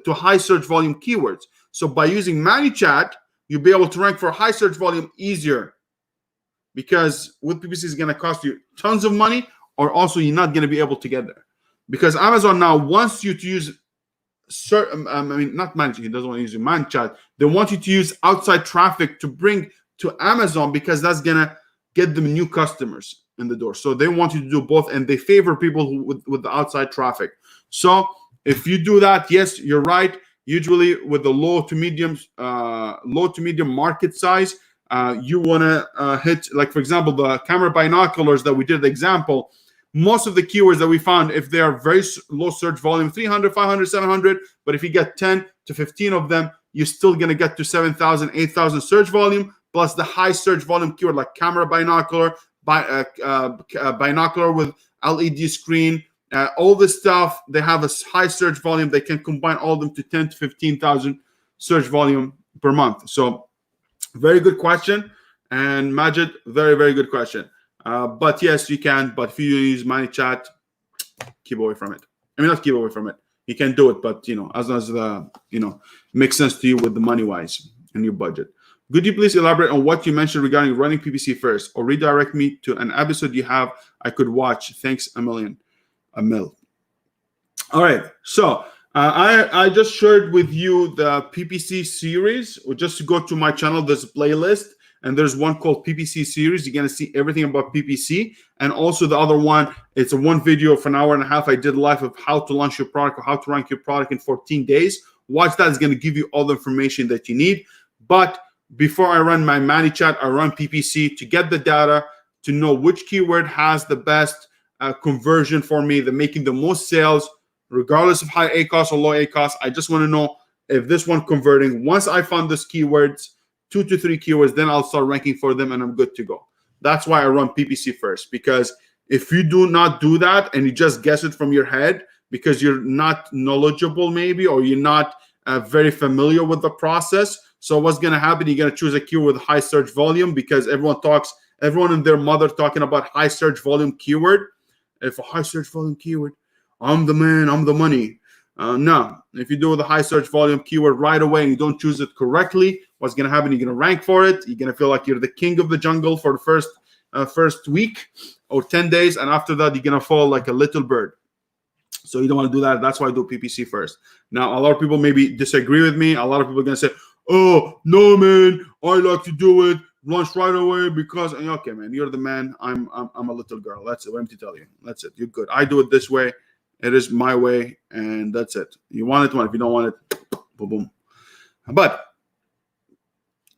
high search volume keywords. So by using Manychat, you'll be able to rank for high search volume easier, because with PPC is going to cost you tons of money, or also you're not going to be able to get there, because Amazon now wants you to use certain, not Manychat, he doesn't want to use Manychat. They want you to use outside traffic to bring to Amazon, because that's going to get them new customers in the door. So they want you to do both, and they favor people who, with the outside traffic. So if you do that, yes, you're right. Usually with the low to medium market size, you want to hit, like, for example, the camera binoculars that we did the example. Most of the keywords that we found, if they are very low search volume, 300, 500, 700, but if you get 10 to 15 of them, you're still going to get to 7,000, 8,000 search volume, plus the high search volume keyword like camera binocular, binocular with LED screen, all this stuff. They have a high search volume. They can combine all of them to 10 to 15,000 search volume per month. So very good question. And Majid, very, very good question. But yes, you can. But if you use Manychat, keep away from it. I mean, not keep away from it. You can do it, but as long as the makes sense to you with the money wise and your budget. Could you please elaborate on what you mentioned regarding running PPC first, or redirect me to an episode you have I could watch? Thanks a mil. All right. So I just shared with you the PPC series. Or just to go to my channel, there's a playlist. And there's one called PPC series. You're going to see everything about PPC. And also the other one, it's a one video for an hour and a half. I did live of how to launch your product or how to rank your product in 14 days. Watch that. It's going to give you all the information that you need. But before I run my Manychat, I run PPC to get the data, to know which keyword has the best conversion for me, the making the most sales, regardless of high ACoS or low ACoS. I just want to know if this one converting. Once I found these keywords, 2 to 3 keywords, then I'll start ranking for them and I'm good to go. That's why I run PPC first, because if you do not do that and you just guess it from your head because you're not knowledgeable maybe, or you're not very familiar with the process, so what's going to happen? You're going to choose a keyword with high search volume, because everyone and their mother talking about high search volume keyword. If a high search volume keyword, I'm the man, I'm the money. No, if you do the high search volume keyword right away and you don't choose it correctly, what's going to happen? You're going to rank for it. You're going to feel like you're the king of the jungle for the first week or 10 days. And after that, you're going to fall like a little bird. So you don't want to do that. That's why I do PPC first. Now, a lot of people maybe disagree with me. A lot of people are going to say, oh, no, man, I like to do it. Launch right away because, okay, man, you're the man. I'm a little girl. That's it. What I'm to tell you. That's it. You're good. I do it this way. It is my way, and that's it. You want it, if you don't want it, boom, boom. But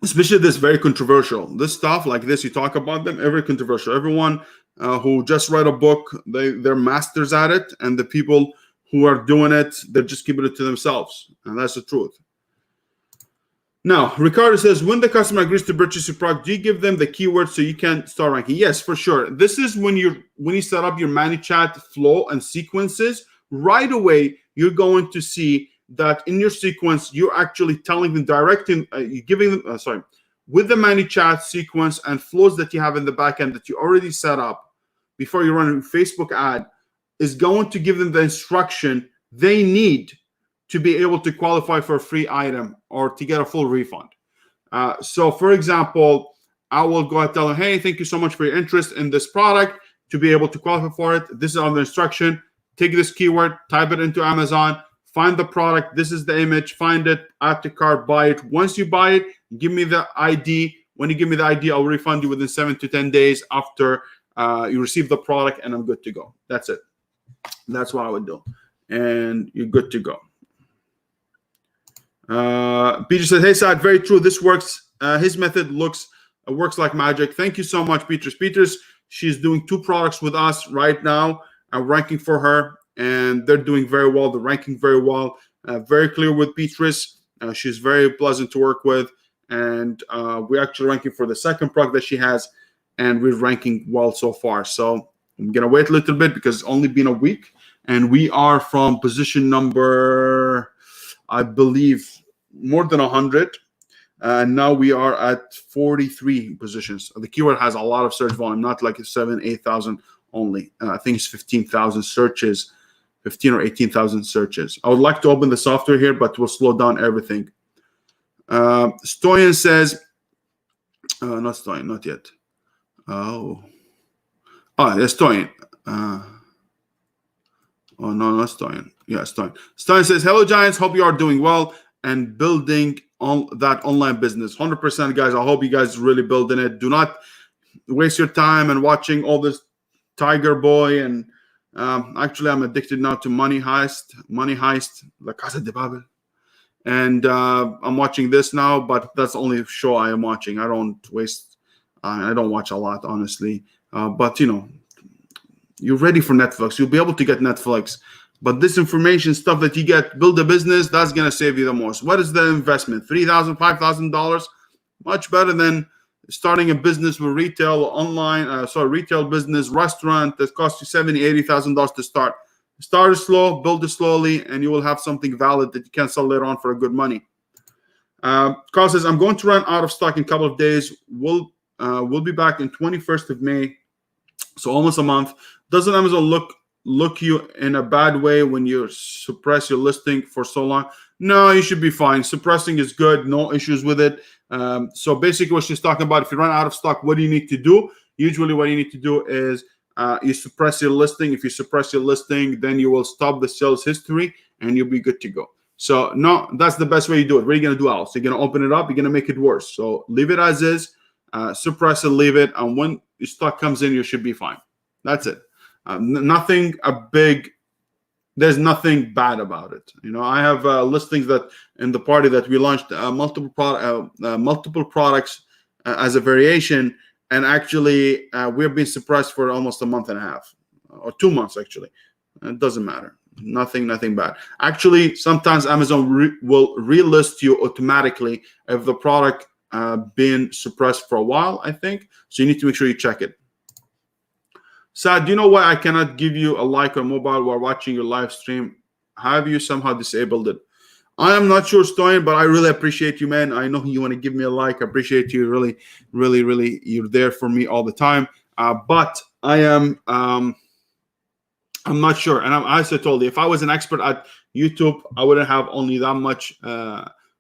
especially this very controversial. This stuff like this, you talk about them, very controversial. Everyone who just write a book, they're masters at it, and the people who are doing it, they're just keeping it to themselves, and that's the truth. Now, Ricardo says, when the customer agrees to purchase your product, do you give them the keywords so you can start ranking? Yes, for sure. This is when you set up your Manychat flow and sequences. Right away, you're going to see that in your sequence, you're actually telling them, you're giving them, with the Manychat sequence and flows that you have in the backend that you already set up before you run a Facebook ad, is going to give them the instruction they need to be able to qualify for a free item or to get a full refund. So for example, I will go ahead and tell them, hey, thank you so much for your interest in this product. To be able to qualify for it, this is on the instruction. Take this keyword, type it into Amazon, find the product. This is the image, find it, add to cart, buy it. Once you buy it, give me the ID. When you give me the ID, I'll refund you within 7 to 10 days after you receive the product, and I'm good to go. That's it. That's what I would do. And you're good to go. Peter says, hey, Saad, very true. This works. His method works like magic. Thank you so much, Peters. Peters, she's doing 2 products with us right now. I'm ranking for her, and they're doing very well. They're ranking very well. Very clear with Peters. She's very pleasant to work with, and we're actually ranking for the second product that she has, and we're ranking well so far. So I'm gonna wait a little bit because it's only been a week, and we are from position number, I believe, more than 100. And now we are at 43 positions. The keyword has a lot of search volume, not like 7,000, 8,000 only. I think it's 15,000 searches, 15 or 18,000 searches. I would like to open the software here, but we'll slow down everything. Stoyan says, not Stoyan, not yet. That's Stoyan. Oh, no, not Stoyan. Yeah, Stoyan. Stoyan says, hello, Giants. Hope you are doing well and building on that online business. 100%, guys. I hope you guys really building it. Do not waste your time and watching all this Tiger Boy. And actually, I'm addicted now to Money Heist, La Casa de Babel. And I'm watching this now, but that's the only show I am watching. I don't watch a lot, honestly. But, you know, you're ready for Netflix. You'll be able to get Netflix. But this information stuff that you get, build a business, that's going to save you the most. What is the investment? $3,000, $5,000? Much better than starting a business with retail, retail business, restaurant that costs you $70,000, $80,000 to start. Start it slow, build it slowly, and you will have something valid that you can sell later on for good money. Carl says, I'm going to run out of stock in a couple of days. We'll be back in 21st of May, so almost a month. Doesn't Amazon look you in a bad way when you suppress your listing for so long? No, you should be fine. Suppressing is good. No issues with it. So basically what she's talking about, if you run out of stock, what do you need to do? Usually what you need to do is you suppress your listing. If you suppress your listing, then you will stop the sales history and you'll be good to go. So no, that's the best way you do it. What are you going to do else? You're going to open it up. You're going to make it worse. So leave it as is, suppress it, leave it. And when your stock comes in, you should be fine. That's it. There's nothing bad about it. You know, I have listings that in the party that we launched multiple products as a variation, and actually we've been suppressed for almost a month and a half or 2 months actually. It doesn't matter. Nothing bad. Actually, sometimes Amazon will relist you automatically if the product been suppressed for a while, I think. So you need to make sure you check it. Saad, do you know why I cannot give you a like on mobile while watching your live stream? Have you somehow disabled it? I am not sure, Stoyan, but I really appreciate you, man. I know you want to give me a like. I appreciate you. Really, really, really, you're there for me all the time. But I am, I'm not sure. And as I told you, if I was an expert at YouTube, I wouldn't have only that much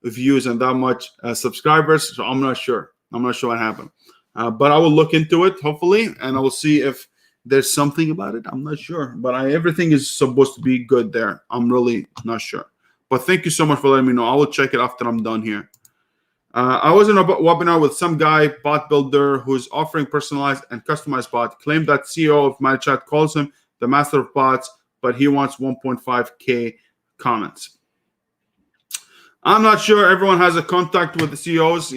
views and that much subscribers. So I'm not sure. I'm not sure what happened. But I will look into it, hopefully, and I will see if there's something about it. I'm not sure, but everything is supposed to be good there. I'm really not sure. But thank you so much for letting me know. I will check it after I'm done here. I was in a webinar with some guy, bot builder, who's offering personalized and customized bot. Claimed that CEO of Manychat calls him the master of bots, but he wants 1.5K comments. I'm not sure everyone has a contact with the CEOs.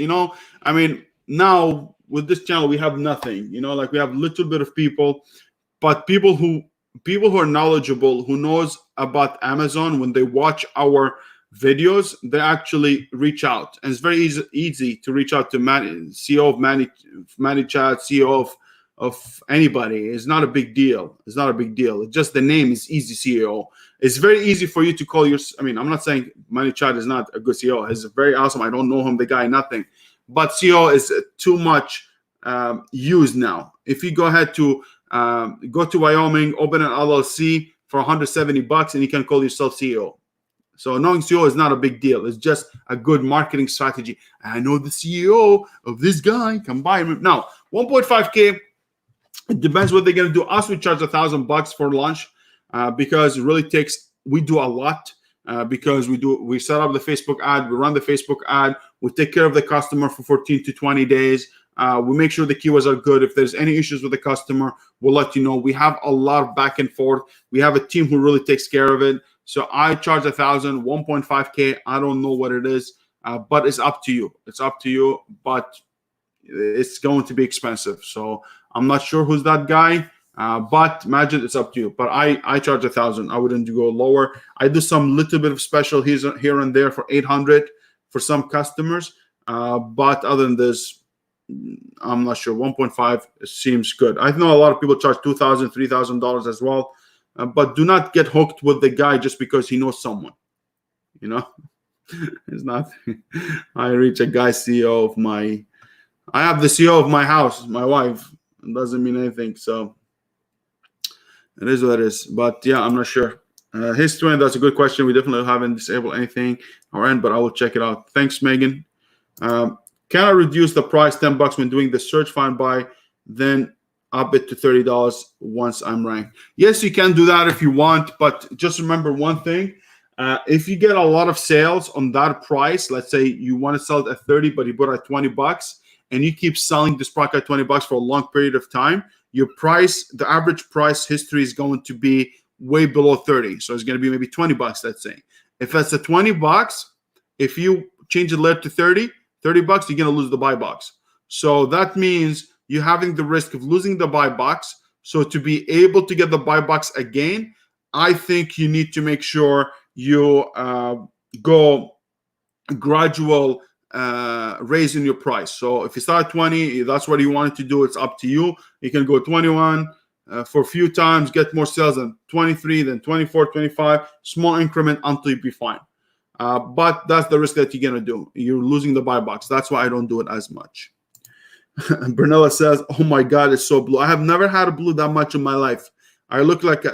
I mean, now with this channel, we have nothing. Like we have a little bit of people, but people who are knowledgeable, who knows about Amazon, when they watch our videos, they actually reach out. And it's very easy to reach out to CEO of Manychat, CEO of anybody. It's not a big deal. It's just the name is easy CEO. It's very easy for you to call I'm not saying Manychat is not a good CEO. He's very awesome. I don't know him, the guy, nothing. But CEO is too much used now. If you go ahead to go to Wyoming, open an LLC for $170, and you can call yourself CEO. So knowing CEO is not a big deal. It's just a good marketing strategy. I know the CEO of this guy, can buy him. Now, 1.5K, it depends what they're going to do. Us, we charge $1,000 for launch because it really takes, we do a lot because we set up the Facebook ad, we run the Facebook ad, we take care of the customer for 14 to 20 days. We make sure the keywords are good. If there's any issues with the customer, we'll let you know. We have a lot of back and forth. We have a team who really takes care of it. So I charge $1,000, 1.5K. I don't know what it is, but it's up to you. It's up to you, but it's going to be expensive. So I'm not sure who's that guy, but imagine it's up to you. But I charge $1,000. I wouldn't go lower. I do some little bit of special here and there for $800 for some customers. But other than this, I'm not sure. 1.5 seems good. I know a lot of people charge $2,000, $3,000 as well. But do not get hooked with the guy just because he knows someone. It's not. I reach a guy CEO of I have the CEO of my house, my wife. It doesn't mean anything. So it is what it is. But yeah, I'm not sure. History, that's a good question. We definitely haven't disabled anything on our end, but I will check it out. Thanks, Megan. Can I reduce the price $10 when doing the search find by then up it to $30 once I'm ranked? Yes, you can do that if you want, but just remember one thing. If you get a lot of sales on that price, let's say you want to sell it at 30, but you put it at $20, and you keep selling this product at $20 for a long period of time, your price, the average price history is going to be way below 30. So it's going to be maybe $20, let's say. If it's at $20, if you change it later to $30, you're going to lose the buy box. So that means you're having the risk of losing the buy box. So to be able to get the buy box again, I think you need to make sure you go gradual raising your price. So if you start at 20, that's what you wanted to do. It's up to you. You can go 21 for a few times, get more sales, than 23, then 24, 25, small increment until you be fine. But that's the risk that you're going to do. You're losing the buy box. That's why I don't do it as much. Brunella says, oh my God, it's so blue. I have never had a blue that much in my life. I look like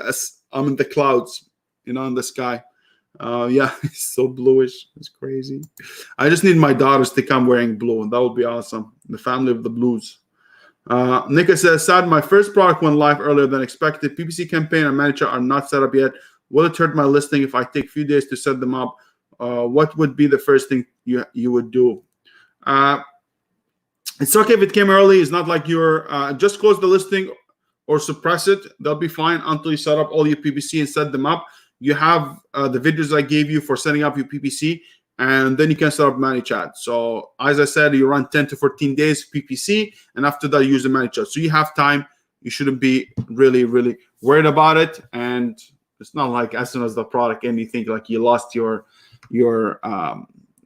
I'm in the clouds, in the sky. Yeah, it's so bluish. It's crazy. I just need my daughters to come wearing blue, and that would be awesome. The family of the blues. Nika says, sad, my first product went live earlier than expected. PPC campaign and manager are not set up yet. Will it hurt my listing if I take a few days to set them up? What would be the first thing you would do? It's okay if it came early. It's not like you're just close the listing or suppress it. They'll be fine until you set up all your PPC and set them up. You have the videos I gave you for setting up your PPC, and then you can set up Manychat. So as I said, you run 10 to 14 days PPC, and after that, you use the Manychat. So you have time. You shouldn't be really, really worried about it. And it's not like as soon as the product ends, you think like you lost your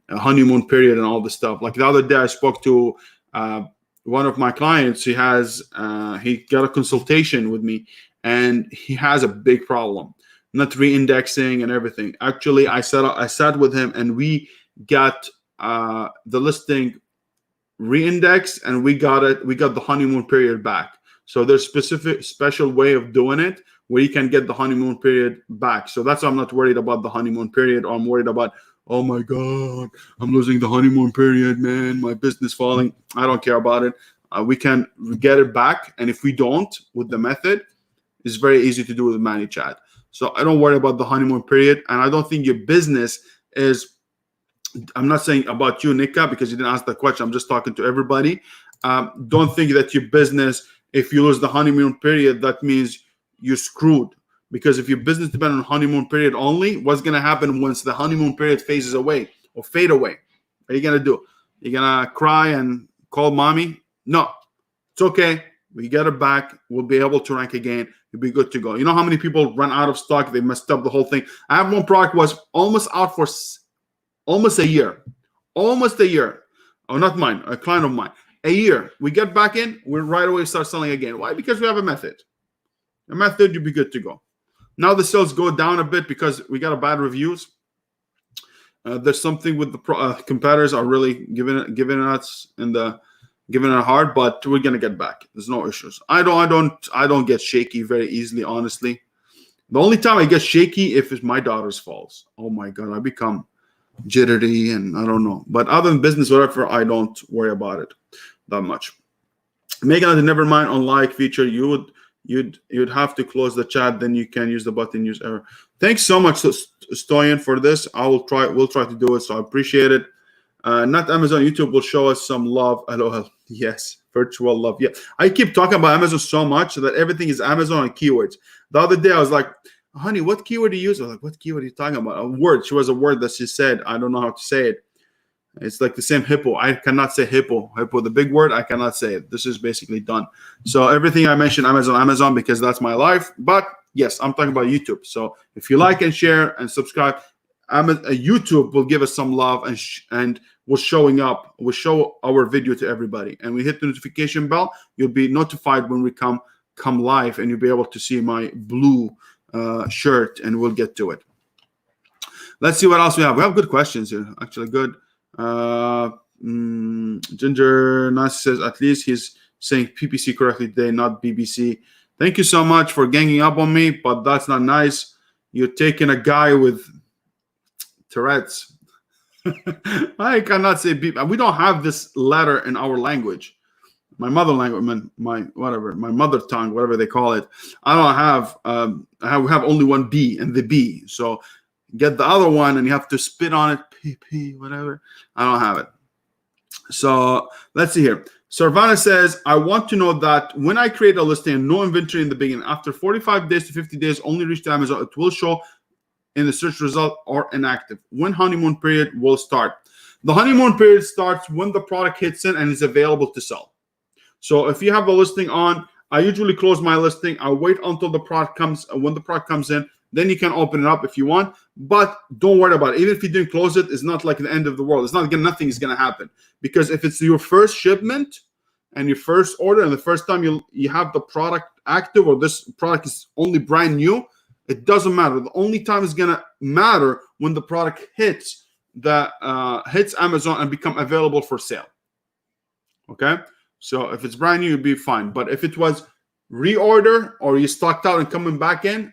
honeymoon period and all this stuff. Like the other day, I spoke to one of my clients. He got a consultation with me, and he has a big problem. Not re-indexing and everything. Actually, I sat with him and we got the listing re-indexed, and we got the honeymoon period back. So there's special way of doing it where you can get the honeymoon period back. So that's why I'm not worried about the honeymoon period, or I'm worried about, oh my God, I'm losing the honeymoon period, man, my business falling. I don't care about it. We can get it back, and if we don't with the method, it's very easy to do with Manychat. So I don't worry about the honeymoon period, and I don't think your business is, I'm not saying about you, Nika, because you didn't ask that question. I'm just talking to everybody. Don't think that your business, if you lose the honeymoon period, that means you're screwed. Because if your business depends on honeymoon period only, what's going to happen once the honeymoon period phases away or fade away? What are you going to do? You're going to cry and call mommy? No, it's okay. We get it back. We'll be able to rank again. You'll be good to go. You know how many people run out of stock? They messed up the whole thing. I have one product was almost out for almost a year. Almost a year. Oh, not mine, a client of mine. A year. We get back in, we right away start selling again. Why? Because we have a method. A method, you'll be good to go. Now the sales go down a bit because we got a bad reviews. There's something with the competitors are really giving us giving it hard, but we're gonna get back. There's no issues. I don't get shaky very easily, honestly. The only time I get shaky if it's my daughter's falls. Oh my God, I become jittery and I don't know. But other than business, whatever, I don't worry about it that much. Megan, never mind on like feature. You'd have to close the chat, then you can use the button use error. Thanks so much, Stoyan, for this. We'll try to do it. So I appreciate it. Not Amazon, YouTube will show us some love. LOL. Yes, virtual love. Yeah, I keep talking about Amazon so much that everything is Amazon and keywords. The other day I was like, honey, what keyword do you use? I was like, what keyword are you talking about? A word. She was a word that she said. I don't know how to say it. It's like the same hippo. I cannot say hippo. Hippo, the big word, I cannot say it. This is basically done. So everything I mentioned, Amazon, because that's my life. But yes, I'm talking about YouTube. So if you like and share and subscribe, YouTube will give us some love and we're showing up. We'll show our video to everybody. And we hit the notification bell. You'll be notified when we come live, and you'll be able to see my blue shirt, and we'll get to it. Let's see what else we have. We have good questions here. Actually, good. Ginger Nice says, at least he's saying PPC correctly today, not BBC. Thank you so much for ganging up on me, but that's not nice. You're taking a guy with Tourette's. I cannot say beep. We don't have this letter in our language. My mother language, my mother tongue, whatever they call it. I don't have. We have only one B and the B. So get the other one, and you have to spit on it. PP, whatever. I don't have it. So let's see here. Sarvana says, I want to know that when I create a listing and no inventory in the beginning, after 45 days to 50 days, only reach to Amazon, it will show in the search result or inactive. When honeymoon period will start? The honeymoon period starts when the product hits in and is available to sell. So if you have a listing on, I usually close my listing. I wait until the product comes. When the product comes in, then you can open it up if you want. But don't worry about it. Even if you didn't close it, it's not like the end of the world. It's not nothing is going to happen. Because if it's your first shipment and your first order and the first time you have the product active, or this product is only brand new, it doesn't matter. The only time it's going to matter when the product hits Amazon and become available for sale. Okay? So if it's brand new, you'll be fine. But if it was reorder or you stocked out and coming back in,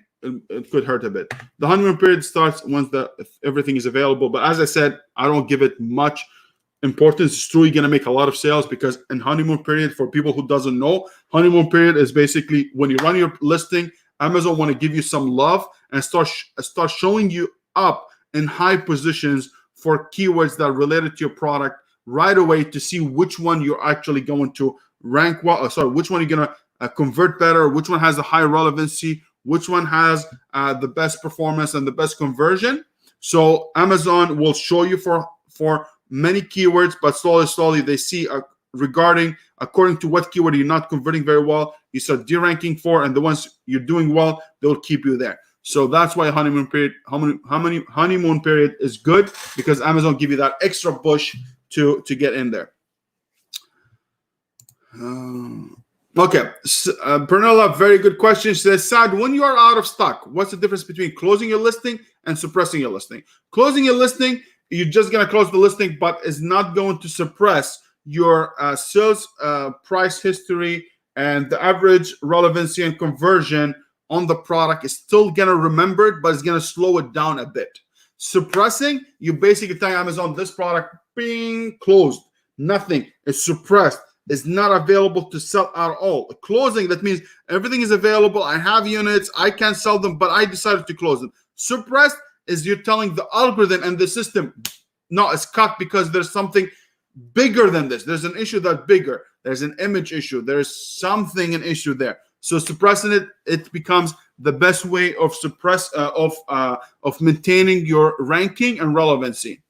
it could hurt a bit. The honeymoon period starts once if everything is available. But as I said, I don't give it much importance. It's true, you're going to make a lot of sales, because in honeymoon period, for people who doesn't know, honeymoon period is basically when you run your listing, Amazon want to give you some love and start showing you up in high positions for keywords that are related to your product right away, to see which one you're actually going to rank well. Which one you're going to convert better, which one has a high relevancy, which one has the best performance and the best conversion. So Amazon will show you for many keywords, but slowly they see according to what keyword you're not converting very well, you start deranking for, and the ones you're doing well, they'll keep you there. So that's why honeymoon period is good, because Amazon give you that extra push to get in there. Okay, Pernilla, very good question. She says, Saad, when you are out of stock, what's the difference between closing your listing and suppressing your listing? Closing your listing, you're just going to close the listing, but it's not going to suppress your sales price history, and the average relevancy and conversion on the product is still going to remember it, but it's going to slow it down a bit. Suppressing, you basically tell Amazon this product being closed, nothing, it's suppressed. Is not available to sell at all. Closing, that means everything is available. I have units. I can sell them, but I decided to close them. Suppressed is you're telling the algorithm and the system, no, it's cut because there's something bigger than this. There's an issue that's bigger. There's an image issue. There's an issue there. So suppressing it becomes the best way of maintaining your ranking and relevancy,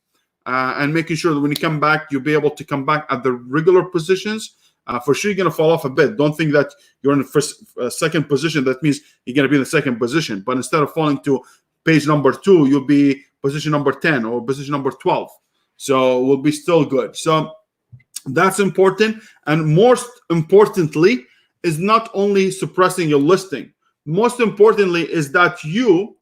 and making sure that when you come back, you'll be able to come back at the regular positions. For sure, you're going to fall off a bit. Don't think that you're in the second position. That means you're going to be in the second position. But instead of falling to page number 2, you'll be position number 10 or position number 12. So we'll be still good. So that's important. And most importantly is not only suppressing your listing. Most importantly is that you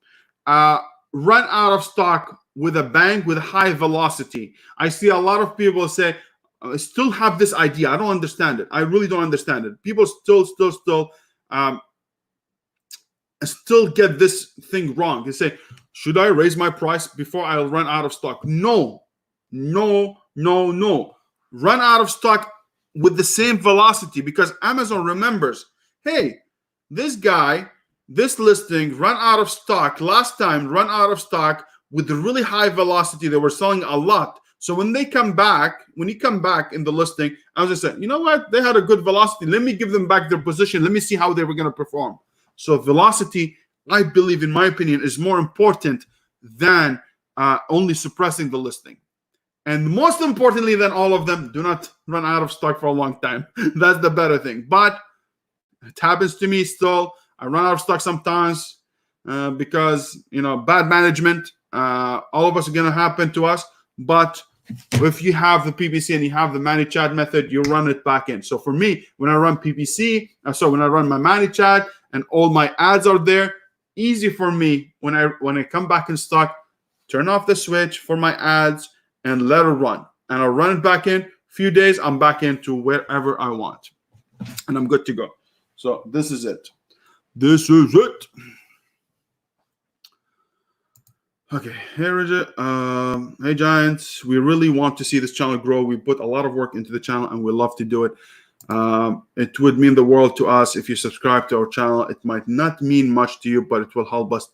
run out of stock with a bang, with high velocity. I see a lot of people say, I still have this idea. I don't understand it. I really don't understand it. People still get this thing wrong. They say, should I raise my price before I'll run out of stock? No. Run out of stock with the same velocity, because Amazon remembers, hey, this guy, this listing ran out of stock last time, run out of stock with the really high velocity. They were selling a lot. So when you come back in the listing, I was just saying, you know what? They had a good velocity. Let me give them back their position. Let me see how they were going to perform. So velocity, I believe, in my opinion, is more important than only suppressing the listing. And most importantly than all of them, do not run out of stock for a long time. That's the better thing. But it happens to me still. I run out of stock sometimes because, bad management. All of us are going to happen to us. But if you have the PPC and you have the Manychat method, you run it back in. So for me, when I run PPC, when I run my Manychat and all my ads are there, easy for me when I come back in stock, turn off the switch for my ads and let it run. And I'll run it back in. Few days, I'm back into wherever I want. And I'm good to go. So this is it. Okay, here is it. Hey Giants, we really want to see this channel grow. We put a lot of work into the channel and we love to do it. It would mean the world to us if you subscribe to our channel. It might not mean much to you, but it will help us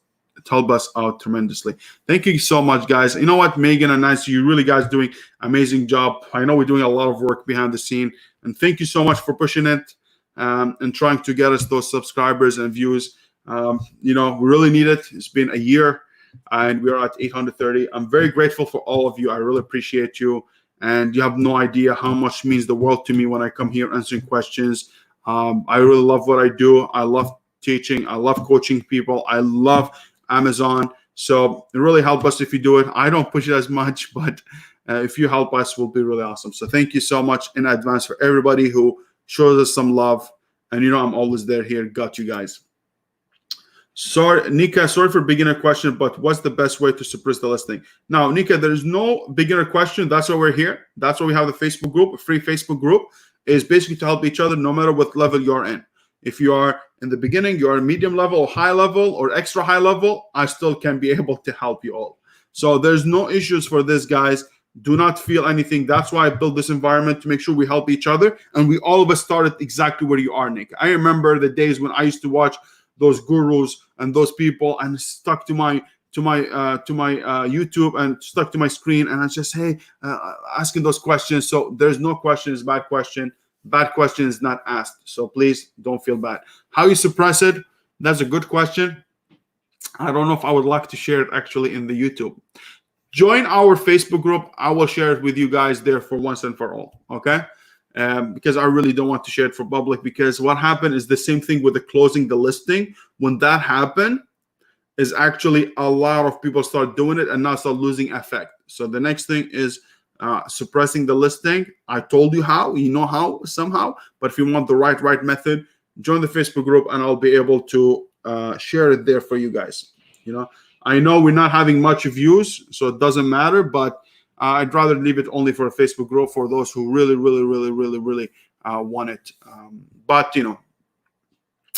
out tremendously. Thank you so much, guys. You know what, Megan and Nancy, you really guys doing amazing job. I know we're doing a lot of work behind the scene, and thank you so much for pushing it and trying to get us those subscribers and views. We really need it. It's been a year and we're at 830. I'm very grateful for all of you. I really appreciate you, and you have no idea how much means the world to me when I come here answering questions. I really love what I do. I love teaching. I love coaching people. I love Amazon. So it really helps us if you do it. I don't push it as much, but if you help us, we'll be really awesome. So thank you so much in advance for everybody who shows us some love. And I'm always there here. Got you guys. Sorry, Nika, sorry for beginner question, but what's the best way to suppress the listing? Now, Nika, there is no beginner question. That's why we're here. That's why we have the Facebook group. A free Facebook group is basically to help each other no matter what level you're in. If you are in the beginning, you're medium level or high level or extra high level, I still can be able to help you all. So there's no issues for this, guys. Do not feel anything. That's why I built this environment, to make sure we help each other. And we all of us started exactly where you are, Nick. I remember the days when I used to watch those gurus and those people and stuck to my YouTube and stuck to my screen, and I just asking those questions. So there's no question is bad question. Bad question is not asked. So please don't feel bad. How you suppress it? That's a good question. I don't know if I would like to share it actually in the YouTube. Join our Facebook group. I will share it with you guys there for once and for all. Okay. Because I really don't want to share it for public, because what happened is the same thing with the closing the listing. When that happened, is actually a lot of people start doing it and now start losing effect. So the next thing is suppressing the listing. I told you how, how somehow, but if you want the right method, join the Facebook group and I'll be able to share it there for you guys. I know we're not having much views, so it doesn't matter, but I'd rather leave it only for a Facebook group for those who really want it. But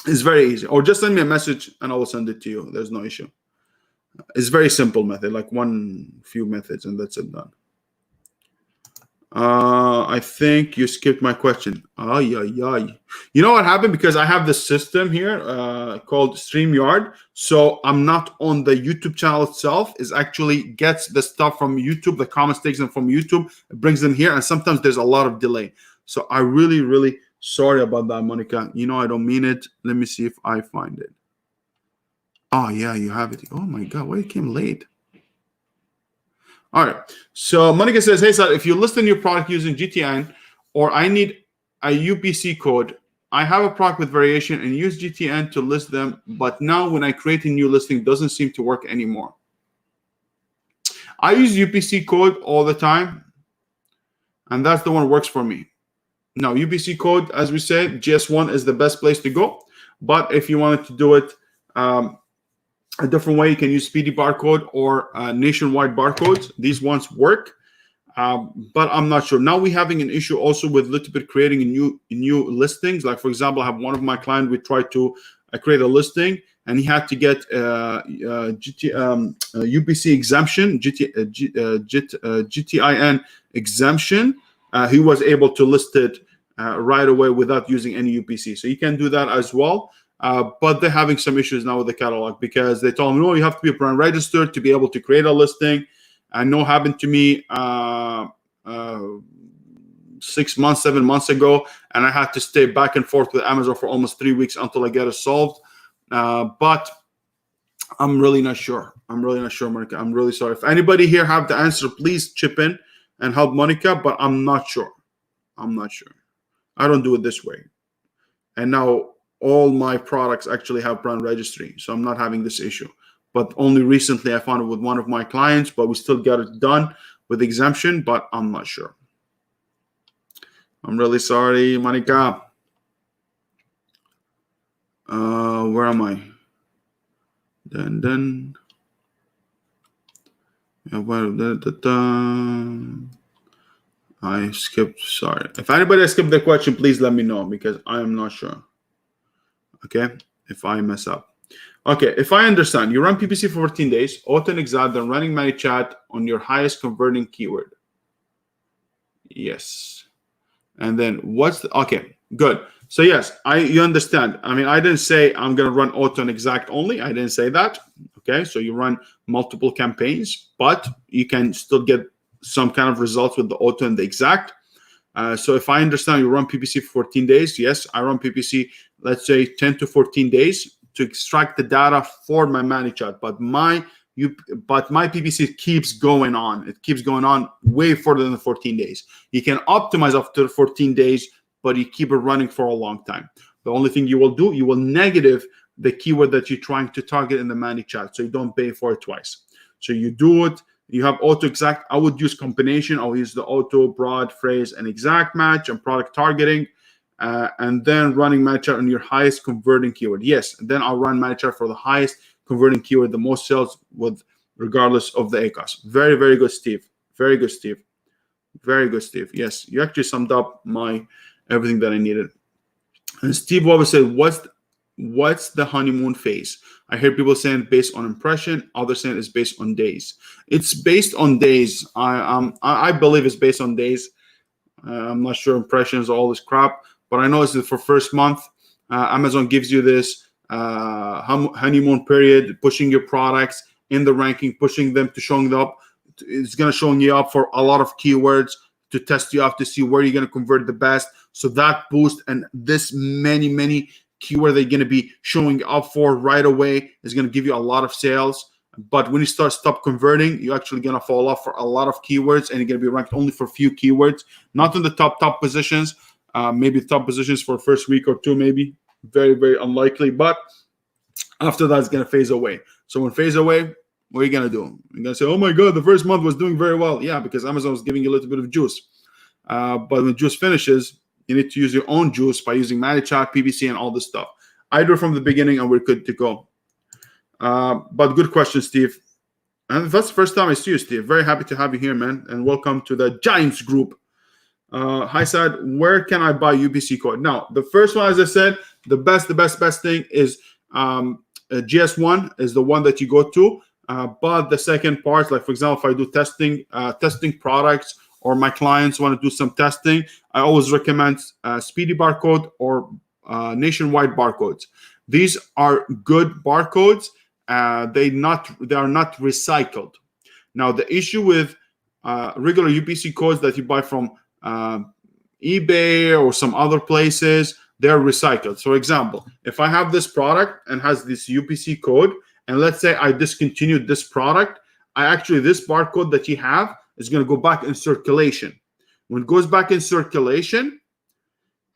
it's very easy. Or just send me a message and I will send it to you. There's no issue. It's very simple method, like few methods, and that's it, done. I think you skipped my question. You know what happened? Because I have this system here called StreamYard. So I'm not on the YouTube channel itself. It actually gets the stuff from YouTube, the comments takes them from YouTube, it brings them here. And sometimes there's a lot of delay. So I really sorry about that, Monica. I don't mean it. Let me see if I find it. Oh yeah, you have it. Oh my God, why it came late? All right. So Monica says, hey, sir, if you list your product using GTN or I need a UPC code, I have a product with variation and use GTN to list them, but now when I create a new listing, it doesn't seem to work anymore. I use UPC code all the time, and that's the one that works for me. Now, UPC code, as we said, GS1 is the best place to go. But if you wanted to do it a different way, you can use Speedy Barcode or Nationwide Barcodes. These ones work, but I'm not sure. Now we're having an issue also with a little bit creating new listings. Like, for example, I have one of my clients, we tried to create a listing, and he had to get UPC exemption, GTIN exemption. He was able to list it right away without using any UPC. So you can do that as well. But they're having some issues now with the catalog because they told me, no, you have to be brand registered to be able to create a listing. I know happened to me 6 months, 7 months ago, and I had to stay back and forth with Amazon for almost 3 weeks until I get it solved. But I'm really not sure. I'm really not sure, Monica. I'm really sorry. If anybody here have the answer, please chip in and help Monica, but I'm not sure. I'm not sure. I don't do it this way. And now all my products actually have brand registry, so I'm not having this issue. But only recently I found it with one of my clients, but we still got it done with exemption, but I'm not sure. I'm really sorry, Monica. Where am I? Then. I skipped. Sorry. If anybody skipped the question, please let me know because I am not sure. Okay, if I mess up. Okay, if I understand, you run PPC for 14 days, auto and exact, then running Manychat on your highest converting keyword. Yes. And then what's the, okay, good. So yes, you understand. I mean, I didn't say I'm going to run auto and exact only. I didn't say that. Okay, so you run multiple campaigns, but you can still get some kind of results with the auto and the exact. So if I understand, you run PPC for 14 days. Yes, I run PPC, let's say 10 to 14 days to extract the data for my Manychat. But my PPC keeps going on. It keeps going on way further than the 14 days. You can optimize after 14 days, but you keep it running for a long time. The only thing you will do, you will negative the keyword that you're trying to target in the Manychat, so you don't pay for it twice. So you do it. You have auto exact. I would use combination. I'll use the auto, broad, phrase, and exact match and product targeting, and then running Manychat on your highest converting keyword. Yes, and then I'll run Manychat for the highest converting keyword, the most sales with regardless of the ACOS. Very, very good, Steve. Very good, Steve. Very good, Steve. Yes, you actually summed up everything that I needed. And Steve always said, what's the honeymoon phase? I hear people saying based on impression, others saying it's based on days. It's based on days. I believe it's based on days. I'm not sure impressions, all this crap, but I know it's for first month. Amazon gives you this honeymoon period, pushing your products in the ranking, pushing them to showing up. It's going to showing you up for a lot of keywords to test you out to see where you're going to convert the best. So that boost and this many keyword they're going to be showing up for right away is going to give you a lot of sales. But when you stop converting, you're actually going to fall off for a lot of keywords, and you're going to be ranked only for a few keywords, not in the top positions. Maybe top positions for first week or two, maybe. Very, very unlikely. But after that, it's going to phase away. So when phase away, what are you going to do? You're going to say, oh my God, the first month was doing very well. Yeah, because Amazon was giving you a little bit of juice. But when juice finishes, you need to use your own juice by using Manychat, PPC, and all this stuff. I do it from the beginning, and we're good to go. But good question, Steve. And that's the first time I see you, Steve. Very happy to have you here, man. And welcome to the Giants group. Hi, Sad. Where can I buy UPC code? Now, the first one, as I said, the best thing is GS1 is the one that you go to. But the second part, like for example, if I do testing products, or my clients want to do some testing, I always recommend Speedy Barcode or Nationwide Barcodes. These are good barcodes. They are not recycled. Now, the issue with regular UPC codes that you buy from eBay or some other places, they're recycled. So, for example, if I have this product and has this UPC code and let's say I discontinued this product, this barcode that you have is going to go back in circulation. When it goes back in circulation,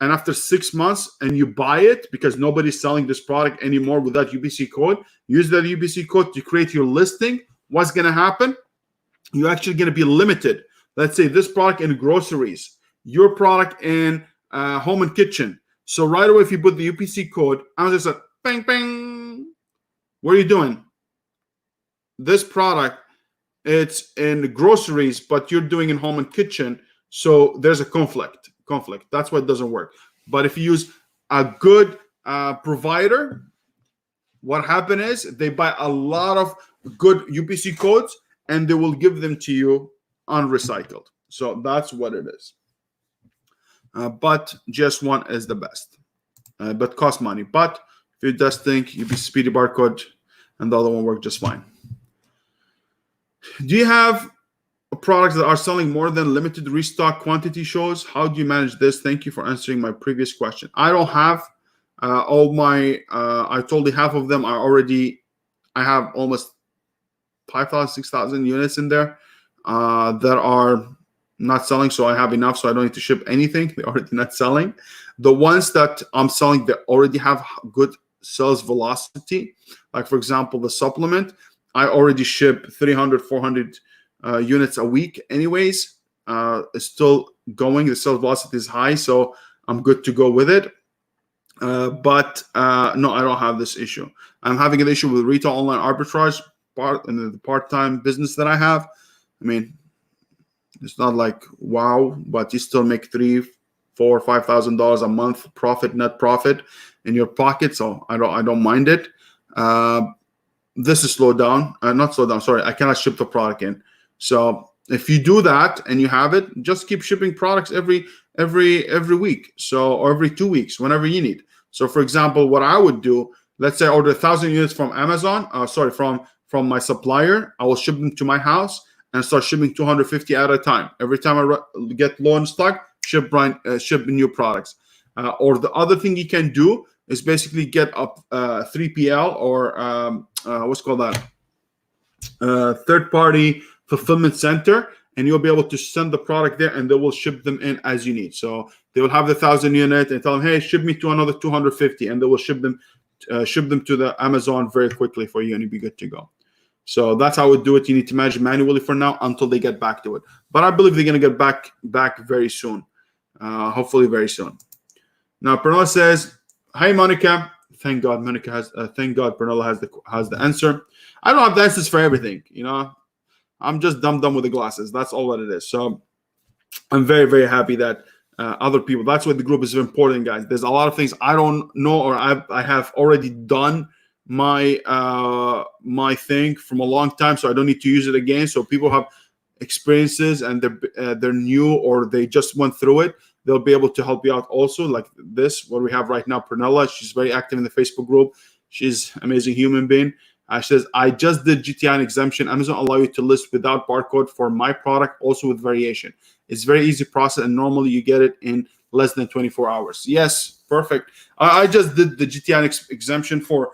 and after 6 months, and you buy it because nobody's selling this product anymore with that UPC code, use that UPC code to create your listing. What's going to happen? You're actually going to be limited. Let's say this product in groceries, your product in home and kitchen. So right away, if you put the UPC code, Amazon said, bang, bang. What are you doing? This product, it's in groceries, but you're doing in home and kitchen. So there's a conflict. That's why it doesn't work. But if you use a good provider, what happened is they buy a lot of good UPC codes and they will give them to you unrecycled. So that's what it is. But GS1 is the best, but cost money. But if you just think UPC Speedy Barcode and the other one work just fine. Do you have products that are selling more than limited restock quantity shows? How do you manage this? Thank you for answering my previous question. I don't have all my, I told you half of them are already, I have almost 5,000, 6,000 units in there that are not selling. So I have enough, so I don't need to ship anything. They're already not selling. The ones that I'm selling, they already have good sales velocity. Like for example, the supplement, I already ship 300, 400 units a week anyways. It's still going. The sales velocity is high, so I'm good to go with it. But no, I don't have this issue. I'm having an issue with retail online arbitrage in the part-time business that I have. I mean, it's not like wow, but you still make $3,000, $4,000, $5,000 a month profit, net profit in your pocket. So I don't mind it. This is slowed down. Not slowed down. Sorry, I cannot ship the product in. So if you do that and you have it, just keep shipping products every week. So or every 2 weeks, whenever you need. So for example, what I would do, let's say I order 1,000 units from Amazon. From my supplier, I will ship them to my house and start shipping 250 at a time. Every time I get low in stock, ship new products. Or the other thing you can do is basically get up 3PL or what's called that third-party fulfillment center, and you'll be able to send the product there, and they will ship them in as you need. So they will have the 1,000 unit and tell them, hey, ship me to another 250, and they will ship them to the Amazon very quickly for you, and you'll be good to go. So that's how I would do it. You need to manage it manually for now until they get back to it. But I believe they're going to get back very soon, hopefully very soon. Now, Pernilla says, hi, Monica. Thank God Monica has, thank God Pernilla has the answer. I don't have the answers for everything, you know. I'm just dumb with the glasses. That's all that it is. So I'm very, very happy that other people, that's why the group is important, guys. There's a lot of things I don't know, or I have already done my my thing from a long time, so I don't need to use it again. So people have experiences and they're new, or they just went through it. They'll be able to help you out also, like this, what we have right now. Pernilla, she's very active in the Facebook group. She's an amazing human being. She says, I just did GTN exemption. Amazon allow you to list without barcode for my product, also with variation. It's very easy process, and normally you get it in less than 24 hours. Yes, perfect. I just did the GTN exemption for,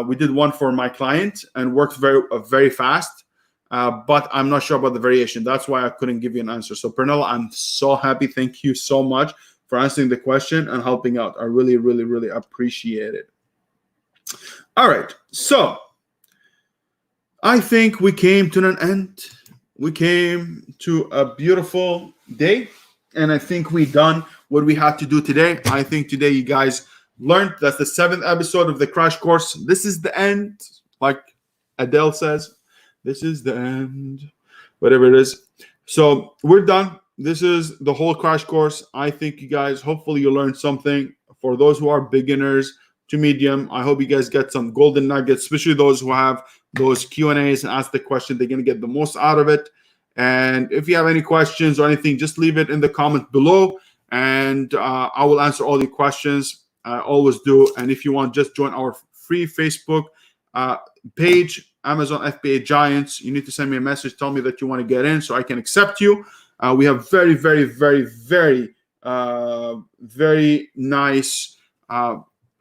we did one for my client and worked very fast. But I'm not sure about the variation. That's why I couldn't give you an answer. So Pernilla, I'm so happy. Thank you so much for answering the question and helping out. I really, really, really appreciate it. All right. So I think we came to an end. We came to a beautiful day. And I think we done what we had to do today. I think today you guys learned. That's the 7th episode of the crash course. This is the end. Like Adele says, this is the end, whatever it is. So we're done. This is the whole crash course. I think you guys, hopefully you learned something. For those who are beginners to medium, I hope you guys get some golden nuggets, especially those who have those Q&As and ask the question. They're going to get the most out of it. And if you have any questions or anything, just leave it in the comment below, and I will answer all your questions. I always do. And if you want, just join our free Facebook page, Amazon FBA Giants. You need to send me a message, tell me that you want to get in so I can accept you. We have very, very, very, very, very nice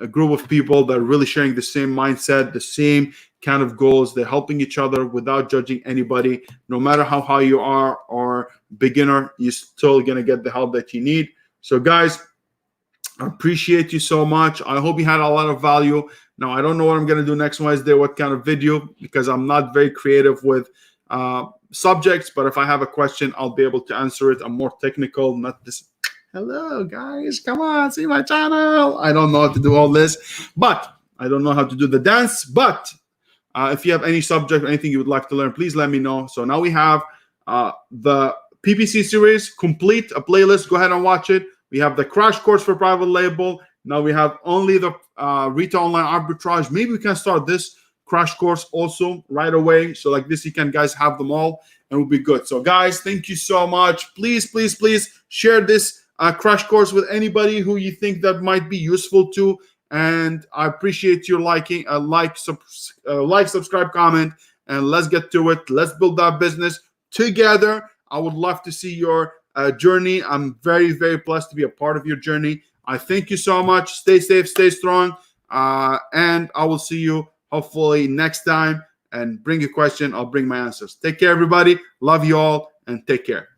a group of people that are really sharing the same mindset, the same kind of goals. They're helping each other without judging anybody. No matter how high you are or beginner, you're still going to get the help that you need. So guys, I appreciate you so much. I hope you had a lot of value. Now, I don't know what I'm going to do next Wednesday, what kind of video, because I'm not very creative with subjects. But if I have a question, I'll be able to answer it. I'm more technical, not this. Hello, guys. Come on, see my channel. I don't know how to do all this, but I don't know how to do the dance. But if you have any subject or anything you would like to learn, please let me know. So now we have the PPC series complete, a playlist. Go ahead and watch it. We have the crash course for private label. Now we have only the retail online arbitrage. Maybe we can start this crash course also right away. So like this, you can guys have them all and it will be good. So guys, thank you so much. Please, please, please share this crash course with anybody who you think that might be useful to. And I appreciate your liking, like, subscribe, comment, and let's get to it. Let's build that business together. I would love to see your journey. I'm very, very blessed to be a part of your journey. I thank you so much. Stay safe, stay strong, and I will see you hopefully next time. And bring your question, I'll bring my answers. Take care, everybody. Love you all, and take care.